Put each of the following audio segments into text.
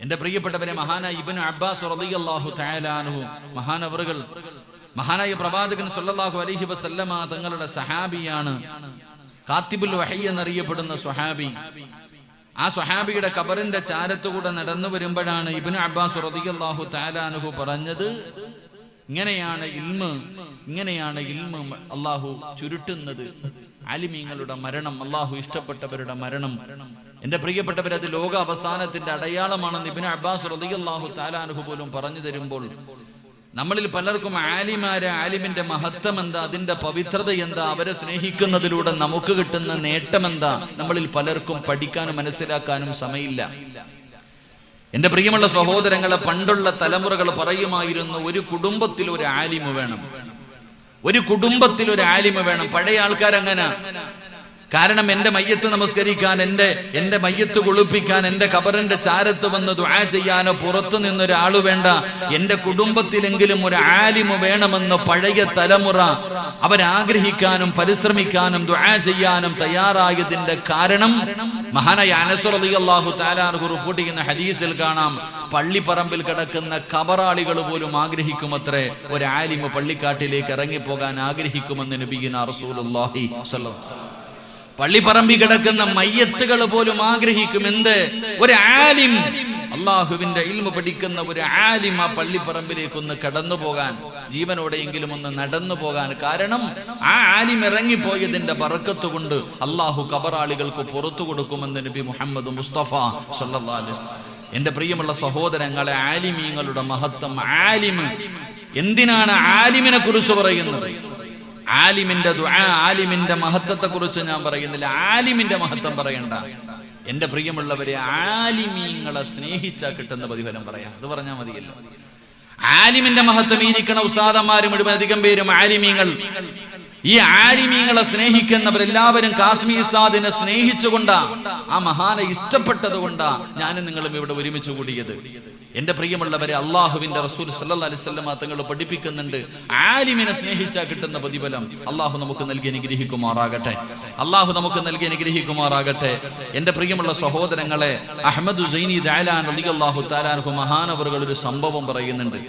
എന്റെ പ്രിയപ്പെട്ടവരെ, മഹാനായ ഇബ്നു അബ്ബാസ് റളിയല്ലാഹു തആല അൻഹു മഹാനവറുകൾ, മഹാനായ പ്രവാചകൻ സല്ലല്ലാഹു അലൈഹി വസല്ലമ തങ്ങളുടെ സഹാബിയാണ്. കാത്തിബുൽ വഹി എന്നറിയപ്പെടുന്ന സ്വഹാബി. ആ സ്വഹാബിയുടെ ഖബറിന്റെ ചാരത്തുകൂടെ നടന്നു വരുമ്പോഴാണ് ഇബ്നു അബ്ബാസ് റളിയല്ലാഹു തആല അൻഹു പറഞ്ഞത്, ഇങ്ങനെയാണ് ഇൽമ് അല്ലാഹു ചുരുട്ടുന്നത്. ആലിമീങ്ങളുടെ മരണം, അല്ലാഹു ഇഷ്ടപ്പെട്ടവരുടെ മരണം. എന്റെ പ്രിയപ്പെട്ടവർ, അത് ലോക അവസാനത്തിന്റെ അടയാളമാണെന്ന് ഇബ്നു അബ്ബാസ് റളിയല്ലാഹു തആല അൻഹു പോലും പറഞ്ഞു തരുമ്പോൾ നമ്മളിൽ പലർക്കും ആലിമിന്റെ മഹത്വം എന്താ, അതിന്റെ പവിത്രത എന്താ, അവരെ സ്നേഹിക്കുന്നതിലൂടെ നമുക്ക് കിട്ടുന്ന നേട്ടം എന്താ, നമ്മളിൽ പലർക്കും പഠിക്കാനും മനസ്സിലാക്കാനും സമയമില്ല. എന്റെ പ്രിയമുള്ള സഹോദരങ്ങളെ, പണ്ടുള്ള തലമുറകൾ പറയുമായിരുന്നു, ഒരു കുടുംബത്തിൽ ഒരു ആലിമ് വേണം, ഒരു കുടുംബത്തിൽ ഒരു ആലിമ് വേണം. പഴയ ആൾക്കാരങ്ങനെ. കാരണം എന്റെ മയ്യത്ത് നമസ്കരിക്കാൻ, എന്റെ മയ്യത്ത് കുളിപ്പിക്കാൻ, എന്റെ ഖബറിന്റെ ചാരത്ത് വന്ന് ദുആ ചെയ്യാനോ പുറത്തു നിന്നൊരാള് വേണ്ട, എന്റെ കുടുംബത്തിലെങ്കിലും ഒരു ആലിമ് വേണമെന്ന് പഴയ തലമുറ അവരാഗ്രഹിക്കാനും പരിശ്രമിക്കാനും ദുആ ചെയ്യാനും തയ്യാറായതിന്റെ കാരണം മഹാനായ അനസ് റളിയല്ലാഹു തആല അൻഹു റിപ്പോർട്ട് ചെയ്യുന്ന ഹദീസിൽ കാണാം, പള്ളിപ്പറമ്പിൽ കിടക്കുന്ന ഖബറാളികൾ പോലും ആഗ്രഹിക്കുമത്രേ ഒരു ആലിമ് പള്ളിക്കാട്ടിലേക്ക് ഇറങ്ങിപ്പോകാൻ ആഗ്രഹിക്കുമെന്ന് നബിയുനാ റസൂലുള്ളാഹി സ്വല്ലല്ലാഹു അലൈഹി വസല്ലം. പള്ളിപ്പറമ്പിൽ കിടക്കുന്ന മയ്യത്തുകൾ പോലും ആഗ്രഹിക്കും, എന്ത്, ഒരു ആലിം, അള്ളാഹുവിന്റെ ഇൽമു പഠിക്കുന്ന ഒരു ആലിം ആ പള്ളിപ്പറമ്പിലേക്കൊന്ന് കടന്നു പോകാൻ, ജീവനോടെയെങ്കിലും ഒന്ന് നടന്നു പോകാൻ. കാരണം ആ ആലിം ഇറങ്ങിപ്പോയതിന്റെ ബറക്കത്ത് കൊണ്ട് അള്ളാഹു ഖബറാളികൾക്ക് പുറത്തു കൊടുക്കുമെന്ന് നബി മുഹമ്മദ് മുസ്തഫ സല്ലല്ലാഹു അലൈഹി വസല്ലം. എന്റെ പ്രിയമുള്ള സഹോദരങ്ങളെ, ആലിമീങ്ങളുടെ മഹത്വം. ആലിമ്, എന്തിനാണ് ആലിമിനെ കുറിച്ച് പറയുന്നത്? ആലിമിന്റെ ദുആ, ആലിമിന്റെ മഹത്വത്തെ കുറിച്ച് ഞാൻ പറയുന്നില്ല, ആലിമിന്റെ മഹത്വം പറയണ്ട. എന്റെ പ്രിയമുള്ളവരെ, ആലിമീങ്ങളെ സ്നേഹിച്ചാൽ കിട്ടുന്ന പ്രതിഫലം പറയാം, അത് പറഞ്ഞാൽ മതിയല്ലോ. ആലിമിന്റെ മഹത്വം ഇരിക്കണ ഉസ്താദന്മാരും മുഴുവൻ അധികം പേരും ആലിമീങ്ങൾ. ഈ ആലിമീങ്ങളെ സ്നേഹിക്കുന്നവരെല്ലാവരും കാസ്മി ഉസ്താദിനെ സ്നേഹിച്ചുകൊണ്ടാ, ആ മഹാനെ ഇഷ്ടപ്പെട്ടത് കൊണ്ടാ ഞാനും നിങ്ങളും ഇവിടെ ഒരുമിച്ച് കൂടിയത്. എന്റെ പ്രിയമുള്ളവരെ, അള്ളാഹുവിന്റെ റസൂൽ സല്ലല്ലാഹു അലൈഹി വസല്ലം തങ്ങൾ പഠിപ്പിക്കുന്നുണ്ട്, ആലിമിനെ സ്നേഹിച്ചാൽ കിട്ടുന്ന പ്രതിഫലം അള്ളാഹു നമുക്ക് നൽകി അനുഗ്രഹിക്കുമാറാകട്ടെ. അള്ളാഹു നമുക്ക് നൽകി അനുഗ്രഹിക്കുമാറാകട്ടെ. എന്റെ പ്രിയമുള്ള സഹോദരങ്ങളെ, അഹ്മദ് സൈനി ദഅലാൻ റളിയല്ലാഹു തആല അൻഹു മഹാനവറുകൾ ഒരു സംഭവം പറയുന്നുണ്ട്.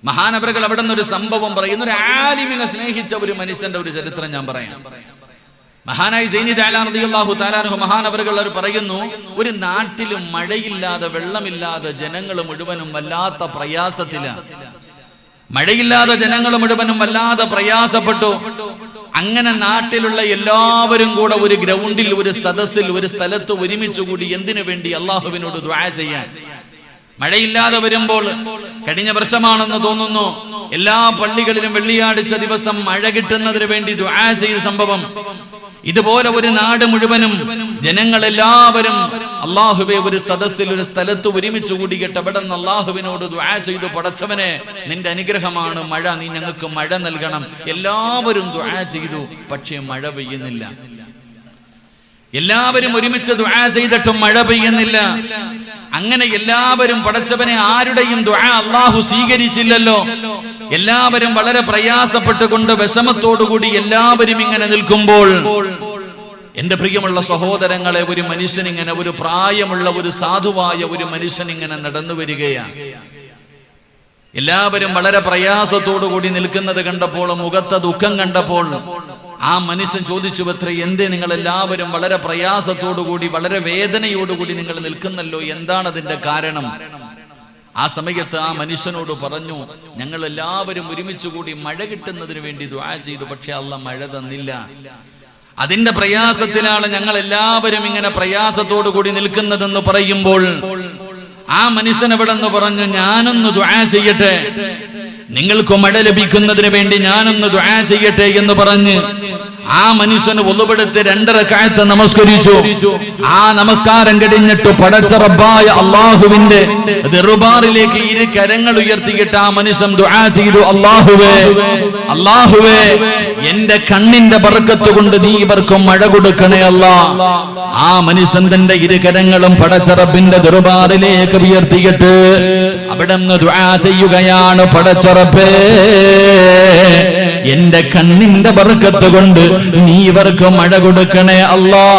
മഹാനവറുകൾ അവിടെ നിന്ന് ഒരു സംഭവം പറയുന്നു. ഒരു ആലിമിനെ സ്നേഹിച്ച ഒരു മനുഷ്യന്റെ ഒരു ചരിത്രം ഞാൻ പറയാം. മഹാനായ സൈനി ദഅലാൻ റളിയല്ലാഹു തആല അൻഹു മഹാനവറുകൾ പറയുന്നു, ഒരു നാട്ടിൽ മഴയില്ലാതെ, വെള്ളമില്ലാതെ ജനങ്ങൾ മുഴുവനും വല്ലാത്ത പ്രയാസത്തിലാണ്. മഴയില്ലാതെ ജനങ്ങൾ മുഴുവനും വല്ലാതെ പ്രയാസപ്പെട്ടു. അങ്ങനെ നാട്ടിലുള്ള എല്ലാവരും കൂടെ ഒരു ഗ്രൗണ്ടിൽ, ഒരു സദസ്സിൽ, ഒരു സ്ഥലത്ത് ഒരുമിച്ച് കൂടി. എന്തിനു വേണ്ടി? അള്ളാഹുവിനോട് ദുആ ചെയ്യാൻ. മഴയില്ലാതെ വരുമ്പോൾ, കഴിഞ്ഞ വർഷമാണെന്ന് തോന്നുന്നു, എല്ലാ പള്ളികളിലും വെള്ളിയാഴ്ച ദിവസം മഴ കിട്ടുന്നതിന് വേണ്ടി ദുആ ചെയ്ത സംഭവം. ഇതുപോലെ ഒരു നാട് മുഴുവനും ജനങ്ങളെല്ലാവരും അള്ളാഹുവെ ഒരു സദസ്സിൽ, ഒരു സ്ഥലത്ത് ഒരുമിച്ച് കൂടിയിട്ട് അവിടെ നിന്ന് അള്ളാഹുവിനോട് ദുആ ചെയ്തു, പടച്ചവനെ നിന്റെ അനുഗ്രഹമാണ് മഴ, നീ ഞങ്ങൾക്ക് മഴ നൽകണം. എല്ലാവരും ദുആ ചെയ്തു, പക്ഷേ മഴ പെയ്യുന്നില്ല. എല്ലാവരും ഒരുമിച്ച് ദുആ ചെയ്തിട്ടും മഴ പെയ്യുന്നില്ല. അങ്ങനെ എല്ലാവരും, പടച്ചവനെ ആരുടെയും ദുആ അല്ലാഹു സ്വീകരിച്ചില്ലല്ലോ. എല്ലാവരും വളരെ പ്രയാസപ്പെട്ടുകൊണ്ട് വിഷമത്തോടുകൂടി എല്ലാവരും ഇങ്ങനെ നിൽക്കുമ്പോൾ, എന്റെ പ്രിയമുള്ള സഹോദരങ്ങളെ, ഒരു മനുഷ്യൻ ഇങ്ങനെ, ഒരു പ്രായമുള്ള ഒരു സാധുവായ ഒരു മനുഷ്യൻ ഇങ്ങനെ നടന്നു വരികയാണ്. എല്ലാവരും വളരെ പ്രയാസത്തോടു കൂടി നിൽക്കുന്നത് കണ്ടപ്പോൾ, മുഖത്തെ ദുഃഖം കണ്ടപ്പോൾ ആ മനുഷ്യൻ ചോദിച്ചു, അത്രേ, എന്തേ നിങ്ങൾ എല്ലാവരും വളരെ പ്രയാസത്തോടുകൂടി, വളരെ വേദനയോടുകൂടി നിങ്ങൾ നിൽക്കുന്നല്ലോ, എന്താണ് അതിന്റെ കാരണം? ആ സമയത്ത് ആ മനുഷ്യനോട് പറഞ്ഞു, ഞങ്ങൾ എല്ലാവരും ഒരുമിച്ച് കൂടി മഴ കിട്ടുന്നതിന് വേണ്ടി ദുആ ചെയ്തു, പക്ഷെ അല്ലാഹ് മഴ തന്നില്ല. അതിന്റെ പ്രയാസത്തിലാണ് ഞങ്ങൾ എല്ലാവരും ഇങ്ങനെ പ്രയാസത്തോടു കൂടി നിൽക്കുന്നതെന്ന് പറയുമ്പോൾ ആ മനുഷ്യൻ അവിടെ നിന്ന് പറഞ്ഞു, ഞാനൊന്ന് ദുആ ചെയ്യട്ടെ, നിങ്ങൾക്ക് മഴ ലഭിക്കുന്നതിന് വേണ്ടി ഞാനൊന്ന് ദുആ ചെയ്യട്ടെ എന്ന് പറഞ്ഞ് ആ മനുഷ്യന് ഒന്നുപെടുത്ത് 2 റക്അത്ത് നമസ്കരിച്ചു. ആ നമസ്കാരം കഴിഞ്ഞിട്ട് പടച്ച റബ്ബായ അല്ലാഹുവിന്റെ ദർബാറിലേക്ക് ഇരു കരങ്ങൾ ഉയർത്തിയിട്ട് ആ മനുഷ്യൻ ദുആ ചെയ്തു, അല്ലാഹുവേ എന്റെ കണ്ണിന്റെ ബർക്കത്ത് കൊണ്ട് നീ ഇവർക്കും മഴ കൊടുക്കണേ അല്ലാഹ്. ആ മനുഷ്യൻ തന്റെ ഇരു കരങ്ങളും പടച്ച റബ്ബിന്റെ ദർബാറിലേക്ക് ഉയർത്തിയിട്ട് അവിടെ നിന്ന് ദുആ ചെയ്യുകയാണ്, പടച്ച റബ്ബേ എന്റെ കണ്ണിന്റെ ബർക്കത്ത് കൊണ്ട് നീ ഇവർക്ക് മഴ കൊടുക്കണേ അല്ലാഹ്.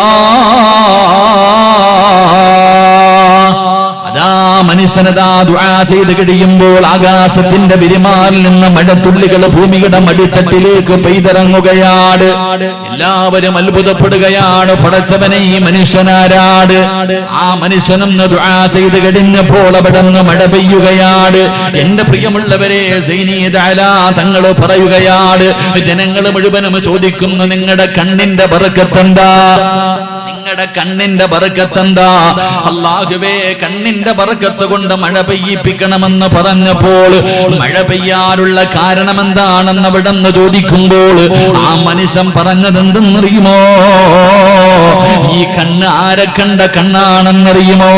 അതാ മനുഷ്യനതാ ദുആ ചെയ്ത് കഴിയുമ്പോൾ ആകാശത്തിന്റെ വിരിമാറിൽ നിന്ന് മഴത്തുള്ളികൾ ഭൂമിയുടെ മടിത്തട്ടിലേക്ക് പെയ്തിറങ്ങുകയാണ്. എല്ലാവരും അത്ഭുതപ്പെടുകയാണ്, പടച്ചവനെ ഈ മനുഷ്യനാരാട്? ആ മനുഷ്യനെന്ന് ദുആ ചെയ്ത് കഴിഞ്ഞപ്പോൾ അവിടെ നിന്ന് മഴ പെയ്യുകയാണ്. എന്റെ പ്രിയമുള്ളവരെ, തങ്ങൾ പറയുകയാണ്, ജനങ്ങൾ മുഴുവനും ചോദിക്കുന്നു, നിങ്ങളുടെ കണ്ണിന്റെ ബർക്കത്തെന്താ? നിങ്ങളുടെ കണ്ണിന്റെ ബർക്കത്തെന്താ? അല്ലാഹുവേ, കണ്ണിന്റെ ബർക്കത്ത് കൊണ്ട് മഴ പെയ്യിപ്പിക്കണമെന്ന് പറഞ്ഞപ്പോൾ മഴ പെയ്യാനുള്ള കാരണം എന്താണെന്ന് അവിടെ നിന്ന് ചോദിക്കുമ്പോൾ ആ മനുഷ്യൻ പറഞ്ഞതെന്തെന്നറിയുമോ? ഈ കണ്ണ് ആരെ കണ്ട കണ്ണാണെന്നറിയുമോ?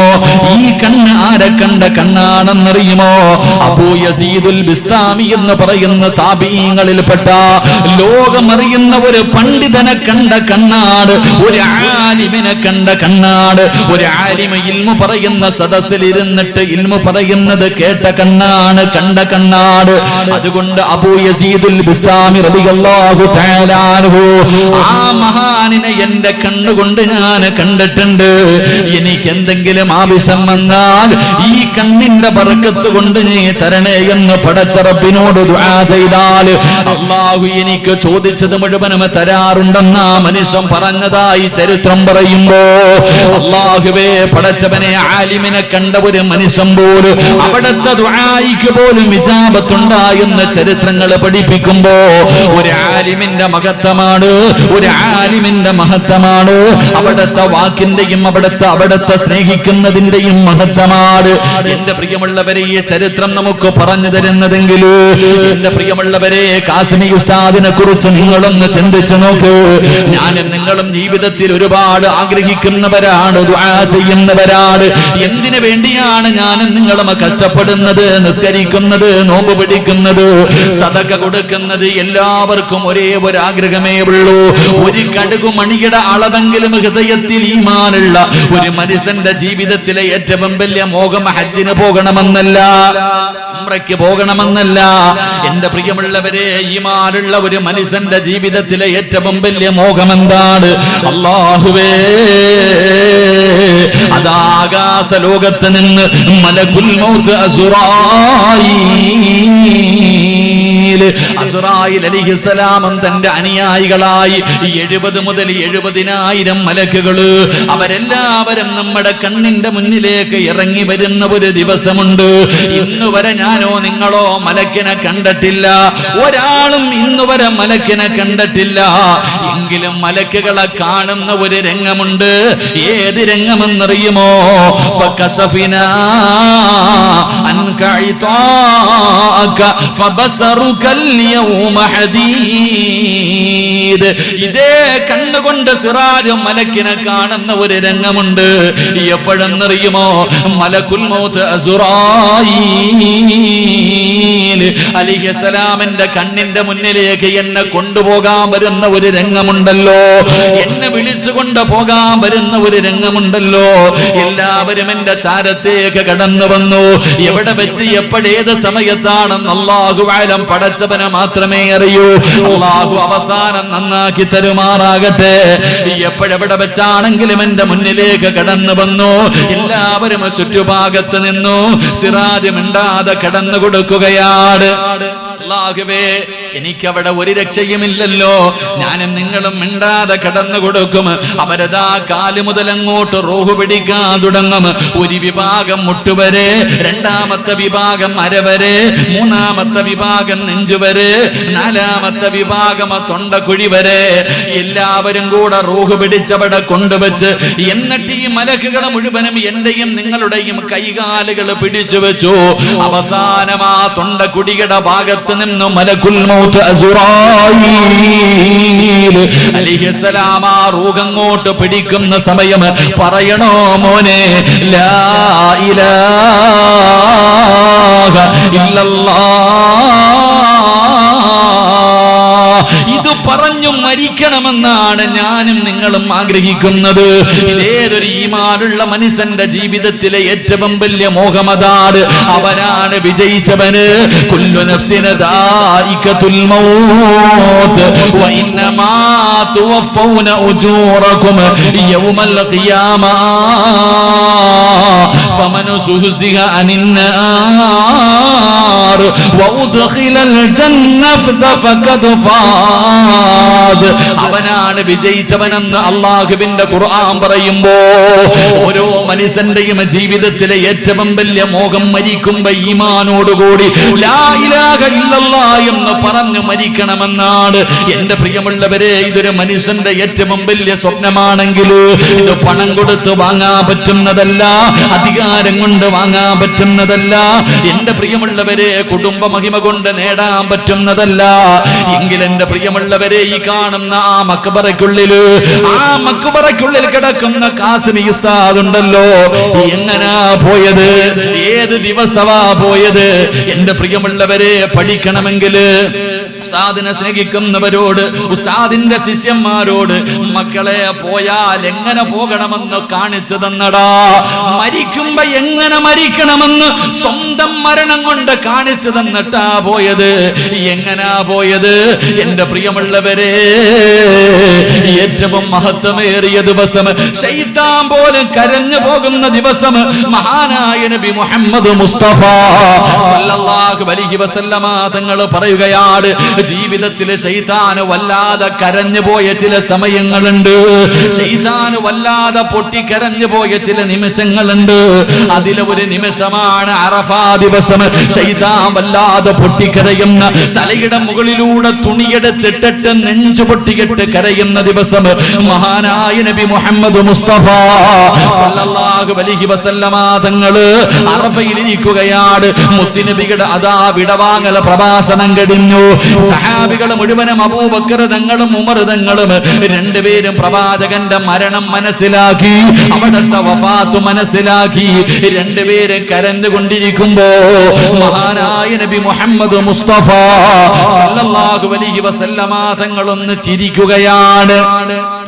ഈ കണ്ണ് ആരെ കണ്ട കണ്ണാണെന്നറിയുമോ? അബൂ യസീദുൽ ബിസ്താമി എന്ന് പറയുന്ന താബീങ്ങളിൽപ്പെട്ട ലോകമറിയുന്ന ഒരു പണ്ഡിതനെ കണ്ട കണ്ണാട്, ഒരു ആലിമിനെ കണ്ട കണ്ണാട്. ഒരു ആലിമ ഇൽമു പറയുന്ന സദസ്സിൽ ഇരുന്നിട്ട് ഇൽമു പറയുന്നത് കേട്ട കണ്ണാണ്, കണ്ട കണ്ണാട്. അതുകൊണ്ട് അബൂ യസീദുൽ ബിസ്താമി റളിയല്ലാഹു തആല അൻഹു ആ മഹാനിനെ എന്റെ കണ്ണുകൊണ്ട് ഞാൻ കണ്ടിട്ടുണ്ട്. എനിക്ക് എന്തെങ്കിലും ആവശ്യം വന്നാൽ ഈ കണ്ണിന്റെ ബർക്കത്ത് കൊണ്ട് നീ തരണേ എന്ന് പടച്ച റബ്ബിനോട് ദുആ ചെയ്താൽ അല്ലാഹു എനിക്ക് ചോദിച്ചത് മുഴുവനും തരാറുണ്ടെന്ന് ആ മനുഷ്യൻ പറഞ്ഞതായി ചരിത്രം പറയുമ്പോ, അല്ലാഹുവേ പടച്ചവനെ, ആലിമിനെ കണ്ട ഒരു മനുഷ്യൻ പോലും അവിടുത്തെ ദുആയിക്ക് പോലും ഇജാബത്തുണ്ടായെന്ന് ചരിത്രങ്ങൾ പഠിപ്പിക്കുമ്പോ ഒരു ആലിമിന്റെ മഹത്വമാണ്, ഒരു ആലിമിന്റെ മഹത്വമാണ്. അവിടുത്തെ വാക്കിന്റെയും അവിടുത്തെ സ്നേഹിക്കുന്നതിന്റെയും മഹത്വമാണ്. എന്റെ പ്രിയമുള്ളവരെ, ഈ ചരിത്രം നമുക്ക് പറഞ്ഞു തരുന്നതെങ്കിൽ എന്റെ പ്രിയമുള്ളവരെ, കാസിമി ഉസ്താദിനെ കുറിച്ച് നിങ്ങളൊന്ന് ചിന്തിച്ചു നോക്ക്. ഞാനും നിങ്ങളും ജീവിതത്തിൽ ഒരുപാട് ആഗ്രഹിക്കുന്നവരാണ്, ദുആ ചെയ്യുന്നവരാണ്. എന്തിനു വേണ്ടിയാണ് ഞാനും നിങ്ങളും കഷ്ടപ്പെടുന്നത്, നിസ്കരിക്കുന്നത്, നോമ്പ് പിടിക്കുന്നത്, സദഖ കൊടുക്കുന്നത്? എല്ലാവർക്കും ഒരേ ഒരു ആഗ്രഹമേ ഉള്ളൂ. ഒരു കടുകു മണിയുടെ അളവെങ്കിലും ഹൃദയത്തിൽ ഈമാനുള്ള ഒരു മനുഷ്യന്റെ ജീവിതത്തിലെ ഏറ്റവും വലിയ മോഹം ഹജ്ജിന് പോകണമെന്നല്ല, ഉംറയ്ക്ക് പോകണമെന്നല്ല. എന്റെ പ്രിയമുള്ളവരെ, ഈമാനുള്ള ഒരു മനുഷ്യന്റെ ജീവിതത്തിലെ ഏറ്റവും വലിയ മോഹം എന്താണ്? അല്ലാഹുവേ, അതാകാശ ലോകത്ത് നിന്ന് മലക്കുൽ മൗത്ത് അസ്റായീൽ അലൈഹിസ്സലാം തന്റെ അനുയായികളായി 70 മുതൽ 70,000 മലക്കുകള് അവരെല്ലാവരും നമ്മുടെ കണ്ണിന്റെ മുന്നിലേക്ക് ഇറങ്ങി വരുന്ന ഒരു ദിവസമുണ്ട്. ഇന്നുവരെ ഞാനോ നിങ്ങളോ മലക്കിനെ കണ്ടിട്ടില്ല, ഒരാളും ഇന്നുവരെ മലക്കിനെ കണ്ടിട്ടില്ല. എങ്കിലും മലക്കുകളെ കാണുന്ന ഒരു രംഗമുണ്ട്. ഏത് രംഗമെന്നറിയുമോ? ഫകശഫിനാ അൻക ഇതാക ഫബസറുകൽ യൗമ ഹദീദ്. ഇതേ കണ്ണുകൊണ്ട് സിറാജ് മലക്കിനെ കാണുന്ന ഒരു രംഗമുണ്ട്. എപ്പോഴെന്നറിയുമോ? മലക്കുൽ മൗത്ത് അസ്റായീൽ അലൈഹിസ്സലാമിന്റെ കണ്ണിന്റെ മുന്നിലേക്ക് എന്നെ കൊണ്ടുപോകാൻ വരുന്ന ഒരു രംഗമുണ്ടല്ലോ, എന്നെ വിളിച്ചുകൊണ്ട് പോകാൻ വരുന്ന ഒരു രംഗമുണ്ടല്ലോ. എല്ലാവരും എന്റെ ചാരത്തേക്ക് കടന്നു വന്നു. എവിടെ വെച്ച് എപ്പോഴേത് സമയത്താണെന്ന് അല്ലാഹു ആലം, പടച്ചവനെ മാത്രമേ അറിയൂ. അല്ലാഹു അവസാനം നന്നാക്കി തരുമാറാകട്ടെ. എപ്പോഴെവിടെ വെച്ചാണെങ്കിലും എന്റെ മുന്നിലേക്ക് കടന്നു വന്നു. എല്ലാവരും ചുറ്റുഭാഗത്ത് നിന്നു. സിറാജ് മിണ്ടാതെ കടന്നു കൊടുക്കുകയാണ്. അല്ലാഹുവേ, എനിക്കവിടെ ഒരു രക്ഷയുമില്ലല്ലോ. ഞാനും നിങ്ങളും മിണ്ടാതെ കടന്നു കൊടുക്കും. അവരതാ കാല് മുതൽ അങ്ങോട്ട് റൂഹ് പിടിക്കാൻ തുടങ്ങും. ഒരു വിഭാഗം മുട്ടുവരെ, രണ്ടാമത്തെ വിഭാഗം അരവരെ, മൂന്നാമത്തെ വിഭാഗം നെഞ്ചുവരെ, നാലാമത്തെ വിഭാഗം തൊണ്ടക്കുഴി വരെ. എല്ലാവരും കൂടെ റൂഹ് പിടിച്ചവിടെ കൊണ്ടുവച്ച് എന്നിട്ട് ഈ മലക്കുകളെ മുഴുവനും എന്റെയും നിങ്ങളുടെയും കൈകാലുകൾ പിടിച്ചു വെച്ചു. അവസാനം ആ തൊണ്ടക്കുടിയുടെ ഭാഗത്ത് നിന്ന് മലക്കുൽ മൗത്ത് അസ്റായീൽ അലൈഹിസ്സലാം ആ റൂഹ് അങ്ങോട്ട് പിടിക്കുന്ന സമയം പറയണോ മോനെ, ലാ ഇലാഹ ഇല്ലല്ലാഹ്. ഇത് പറഞ്ഞു മരിക്കണമെന്നാണ് ഞാനും നിങ്ങളും ആഗ്രഹിക്കുന്നത്. ഇതേതൊരു ഈമാനുള്ള മനുഷ്യന്റെ ജീവിതത്തിലെ ഏറ്റവും വലിയ മോഹമതാണ്. അവനാണ് വിജയിച്ചവന്. കുല്ലു നഫ്സിൻ ദായിഖത്തുൽ മൗത്ത് വ ഇന്നമാ തുവഫൗന ഉജൂറകും യൗമൽ ഖിയാമ. ഫമൻ സുഹ്സിഹ അനിന്നാർ വഉദ്ഖിലൽ ജന്നത ഫഖദ് ഫാസ്. അവനാണ് വിജയിച്ചവനെന്ന് അല്ലാഹുവിന്റെ ഖുർആൻ പറയുമ്പോ ഓരോ മനുഷ്യന്റെയും ജീവിതത്തിലെ ഏറ്റവും വലിയ മോഹം മരിക്കുമ്പോ ഈമാനോടുകൂടി ലാ ഇലാഹ ഇല്ലല്ലാഹ് എന്ന് പറഞ്ഞു മരിക്കണമെന്നാണ്. എന്റെ പ്രിയമുള്ളവരെ, ഇതൊരു മനുഷ്യന്റെ ഏറ്റവും വലിയ സ്വപ്നമാണെങ്കിൽ ഇത് പണം കൊടുത്ത് വാങ്ങാൻ പറ്റുന്നതല്ല, അധികാരം കൊണ്ട് വാങ്ങാൻ പറ്റുന്നതല്ല, എന്റെ പ്രിയമുള്ളവരെ കുടുംബ മഹിമ കൊണ്ട് നേടാൻ പറ്റുന്നതല്ല. എങ്കിൽ എന്റെ പ്രിയമുള്ളവരെ, ഈ കാണുന്ന ആ മക്ബറയ്ക്കുള്ളിൽ കിടക്കുന്ന കാസിമി ഉസ്താദ് ഉണ്ടല്ലോ, എങ്ങനാ പോയത്, ഏത് ദിവസമാ പോയത്? എന്റെ പ്രിയമുള്ളവരെ, പഠിക്കണമെങ്കിൽ ഉസ്താദിനെ സ്നേഹിക്കുന്നവരോട്, ഉസ്താദിന്റെ ശിഷ്യന്മാരോട് മക്കളെ പോയാൽ എങ്ങനെ പോകണമെന്ന് കാണിച്ചു തന്നടാ. മരിക്കുമ്പോ എങ്ങനെ മരിക്കണമെന്ന് സ്വന്തം മരണം കൊണ്ട് കാണിച്ചു തന്നിട്ടാ പോയത്. എങ്ങനാ പോയത്? എന്റെ പ്രിയമുള്ളവരെ, ഏറ്റവും മഹത്വമേറിയ ദിവസം, ശൈത്താൻ പോലും കരഞ്ഞു പോകുന്ന ദിവസം, മഹാനായ നബി മുഹമ്മദ് മുസ്തഫ സല്ലല്ലാഹു അലൈഹി വസല്ലമ തങ്ങൾ പറയുകയാണ്, ജീവിതത്തിൽ ശൈത്താൻ വല്ലാതെ കരഞ്ഞു പോയ ചില സമയങ്ങളുണ്ട്, ശൈത്താൻ വല്ലാതെ പൊട്ടിക്കരഞ്ഞു പോയ ചില നിമിഷങ്ങളുണ്ട്. അതിലെ ഒരു നിമിഷമാണ് അറഫാ ദിവസം. ശൈത്താൻ വല്ലാതെ പൊട്ടിക്കരയുന്ന, തലയുടെ മുകളിലൂടെ തുണിയെടുത്തിട്ടിട്ട് നെഞ്ചു പൊട്ടിയിട്ട് കരയുന്ന ദിവസം, മഹാനായ നബി മുഹമ്മദ് മുസ്തഫ സല്ലല്ലാഹു അലൈഹി വസല്ലമ തങ്ങള് അറഫയിൽ ഇരിക്കുകയാണ്. മുത്തുനബിയുടെ അതാ വിടവാങ്ങൽ പ്രഭാഷണം കഴിഞ്ഞു. സഹാബികൾ മുഴുവനും, അബൂബക്കർ തങ്ങളും ഉമർ തങ്ങളും രണ്ടുപേരും പ്രവാചകന്റെ മരണം മനസ്സിലാക്കി, അവിടുത്തെ വഫാത്ത് മനസ്സിലാക്കി. രണ്ടുപേരും കരഞ്ഞുകൊണ്ടിരിക്കുമ്പോ മഹാനായ നബി മുഹമ്മദ് മുസ്തഫ സല്ലല്ലാഹു അലൈഹി വസല്ലമ തങ്ങളൊന്ന് ചിരിക്കുകയാണ്.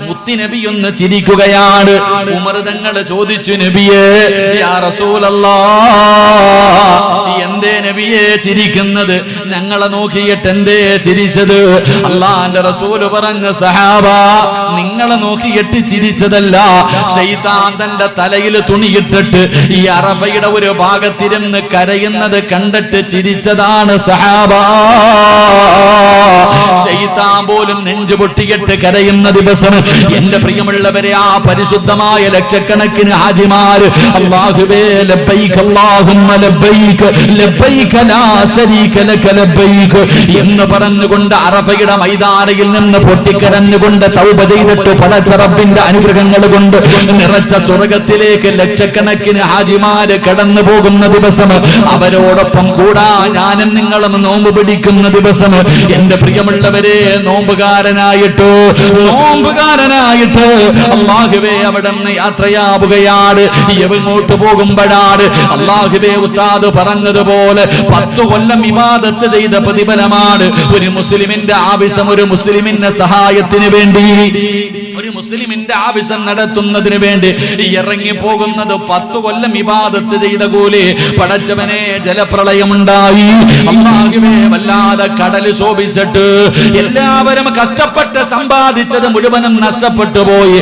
മുത്തുനബി ഒന്ന് ചിരിക്കുകയാണ്. ഉമർ തങ്ങൾ ചോദിച്ചു, നബിയേ, യാ റസൂലല്ലാഹ്, എന്തേ നബിയേ ചിരിക്കുന്നത്? ഞങ്ങളെ നോക്കിയിട്ട് എന്തേ ചിരിച്ചത്? അല്ലാഹുവിന്റെ റസൂൽ പറഞ്ഞു, സഹാബ, നിങ്ങളെ നോക്കിയിട്ട് ചിരിച്ചതല്ല, ശൈത്താൻ തന്റെ തലയിൽ തുണിയിട്ടിട്ട് ഈ അറഫയുടെ ഒരു ഭാഗത്തിരുന്ന് കരയുന്നത് കണ്ടിട്ട് ചിരിച്ചതാണ് സഹാബ. ശൈത്താൻ പോലും നെഞ്ചു പൊട്ടിയിട്ട് കരയുന്ന ദിവസം, എന്റെ പ്രിയമുള്ളവരെ, ആ പരിശുദ്ധമായ ലക്ഷക്കണക്കിന് ഹാജിമാര് അല്ലാഹുവേ ലബ്ബൈക അല്ലാഹുമ്മ ലബ്ബൈക ലബ്ബൈക ലാ ശരീക ലക ലബ്ബൈക എന്ന് പറഞ്ഞുകൊണ്ട് അറഫയുടെ മൈതാനയിൽ നിന്ന് പൊട്ടിക്കരഞ്ഞുകൊണ്ട് തൗബ ചെയ്തിട്ട് പടച്ച റബ്ബിന്റെ അനുഗ്രഹങ്ങൾ കൊണ്ട് നിറച്ച സ്വർഗത്തിലേക്ക് ലക്ഷക്കണക്കിന് ഹാജിമാര് കടന്നു പോകുന്ന ദിവസം, അവരോടൊപ്പം കൂടാ ഞാനും നിങ്ങളും നോമ്പ് പിടിക്കുന്ന ദിവസം, എന്റെ പ്രിയമുള്ളവരെ, നോമ്പുകാരനായിട്ട് അല്ലാഹുവേ അവിടെ നിന്ന് യാത്രയാവുകയാണ്. എങ്ങോട്ട് പോകുമ്പോഴാണ്? അല്ലാഹുവേ, ഉസ്താദ് പറഞ്ഞതുപോലെ 10 കൊല്ലം ഇബാദത്ത് ചെയ്ത പ്രതിഫലമാണ് ഒരു മുസ്ലിമിന്റെ ആവശ്യം, ഒരു മുസ്ലിമിന്റെ സഹായത്തിന് വേണ്ടി, ഒരു മുസ്ലിമിന്റെ ആവശ്യം നടത്തുന്നതിന് വേണ്ടി ഇറങ്ങി പോകുന്നത് 10 കൊല്ലം ഇബാദത്ത് ചെയ്ത കൂലി. പടച്ചവനെ, ജലപ്രളയമുണ്ടായി, അല്ലാഹുവേ, വല്ലാതെ കടല് ശോഭിച്ചിട്ട് എല്ലാവരും കഷ്ടപ്പെട്ട് സമ്പാദിച്ചത് മുഴുവനും നഷ്ടപ്പെട്ടു പോയി.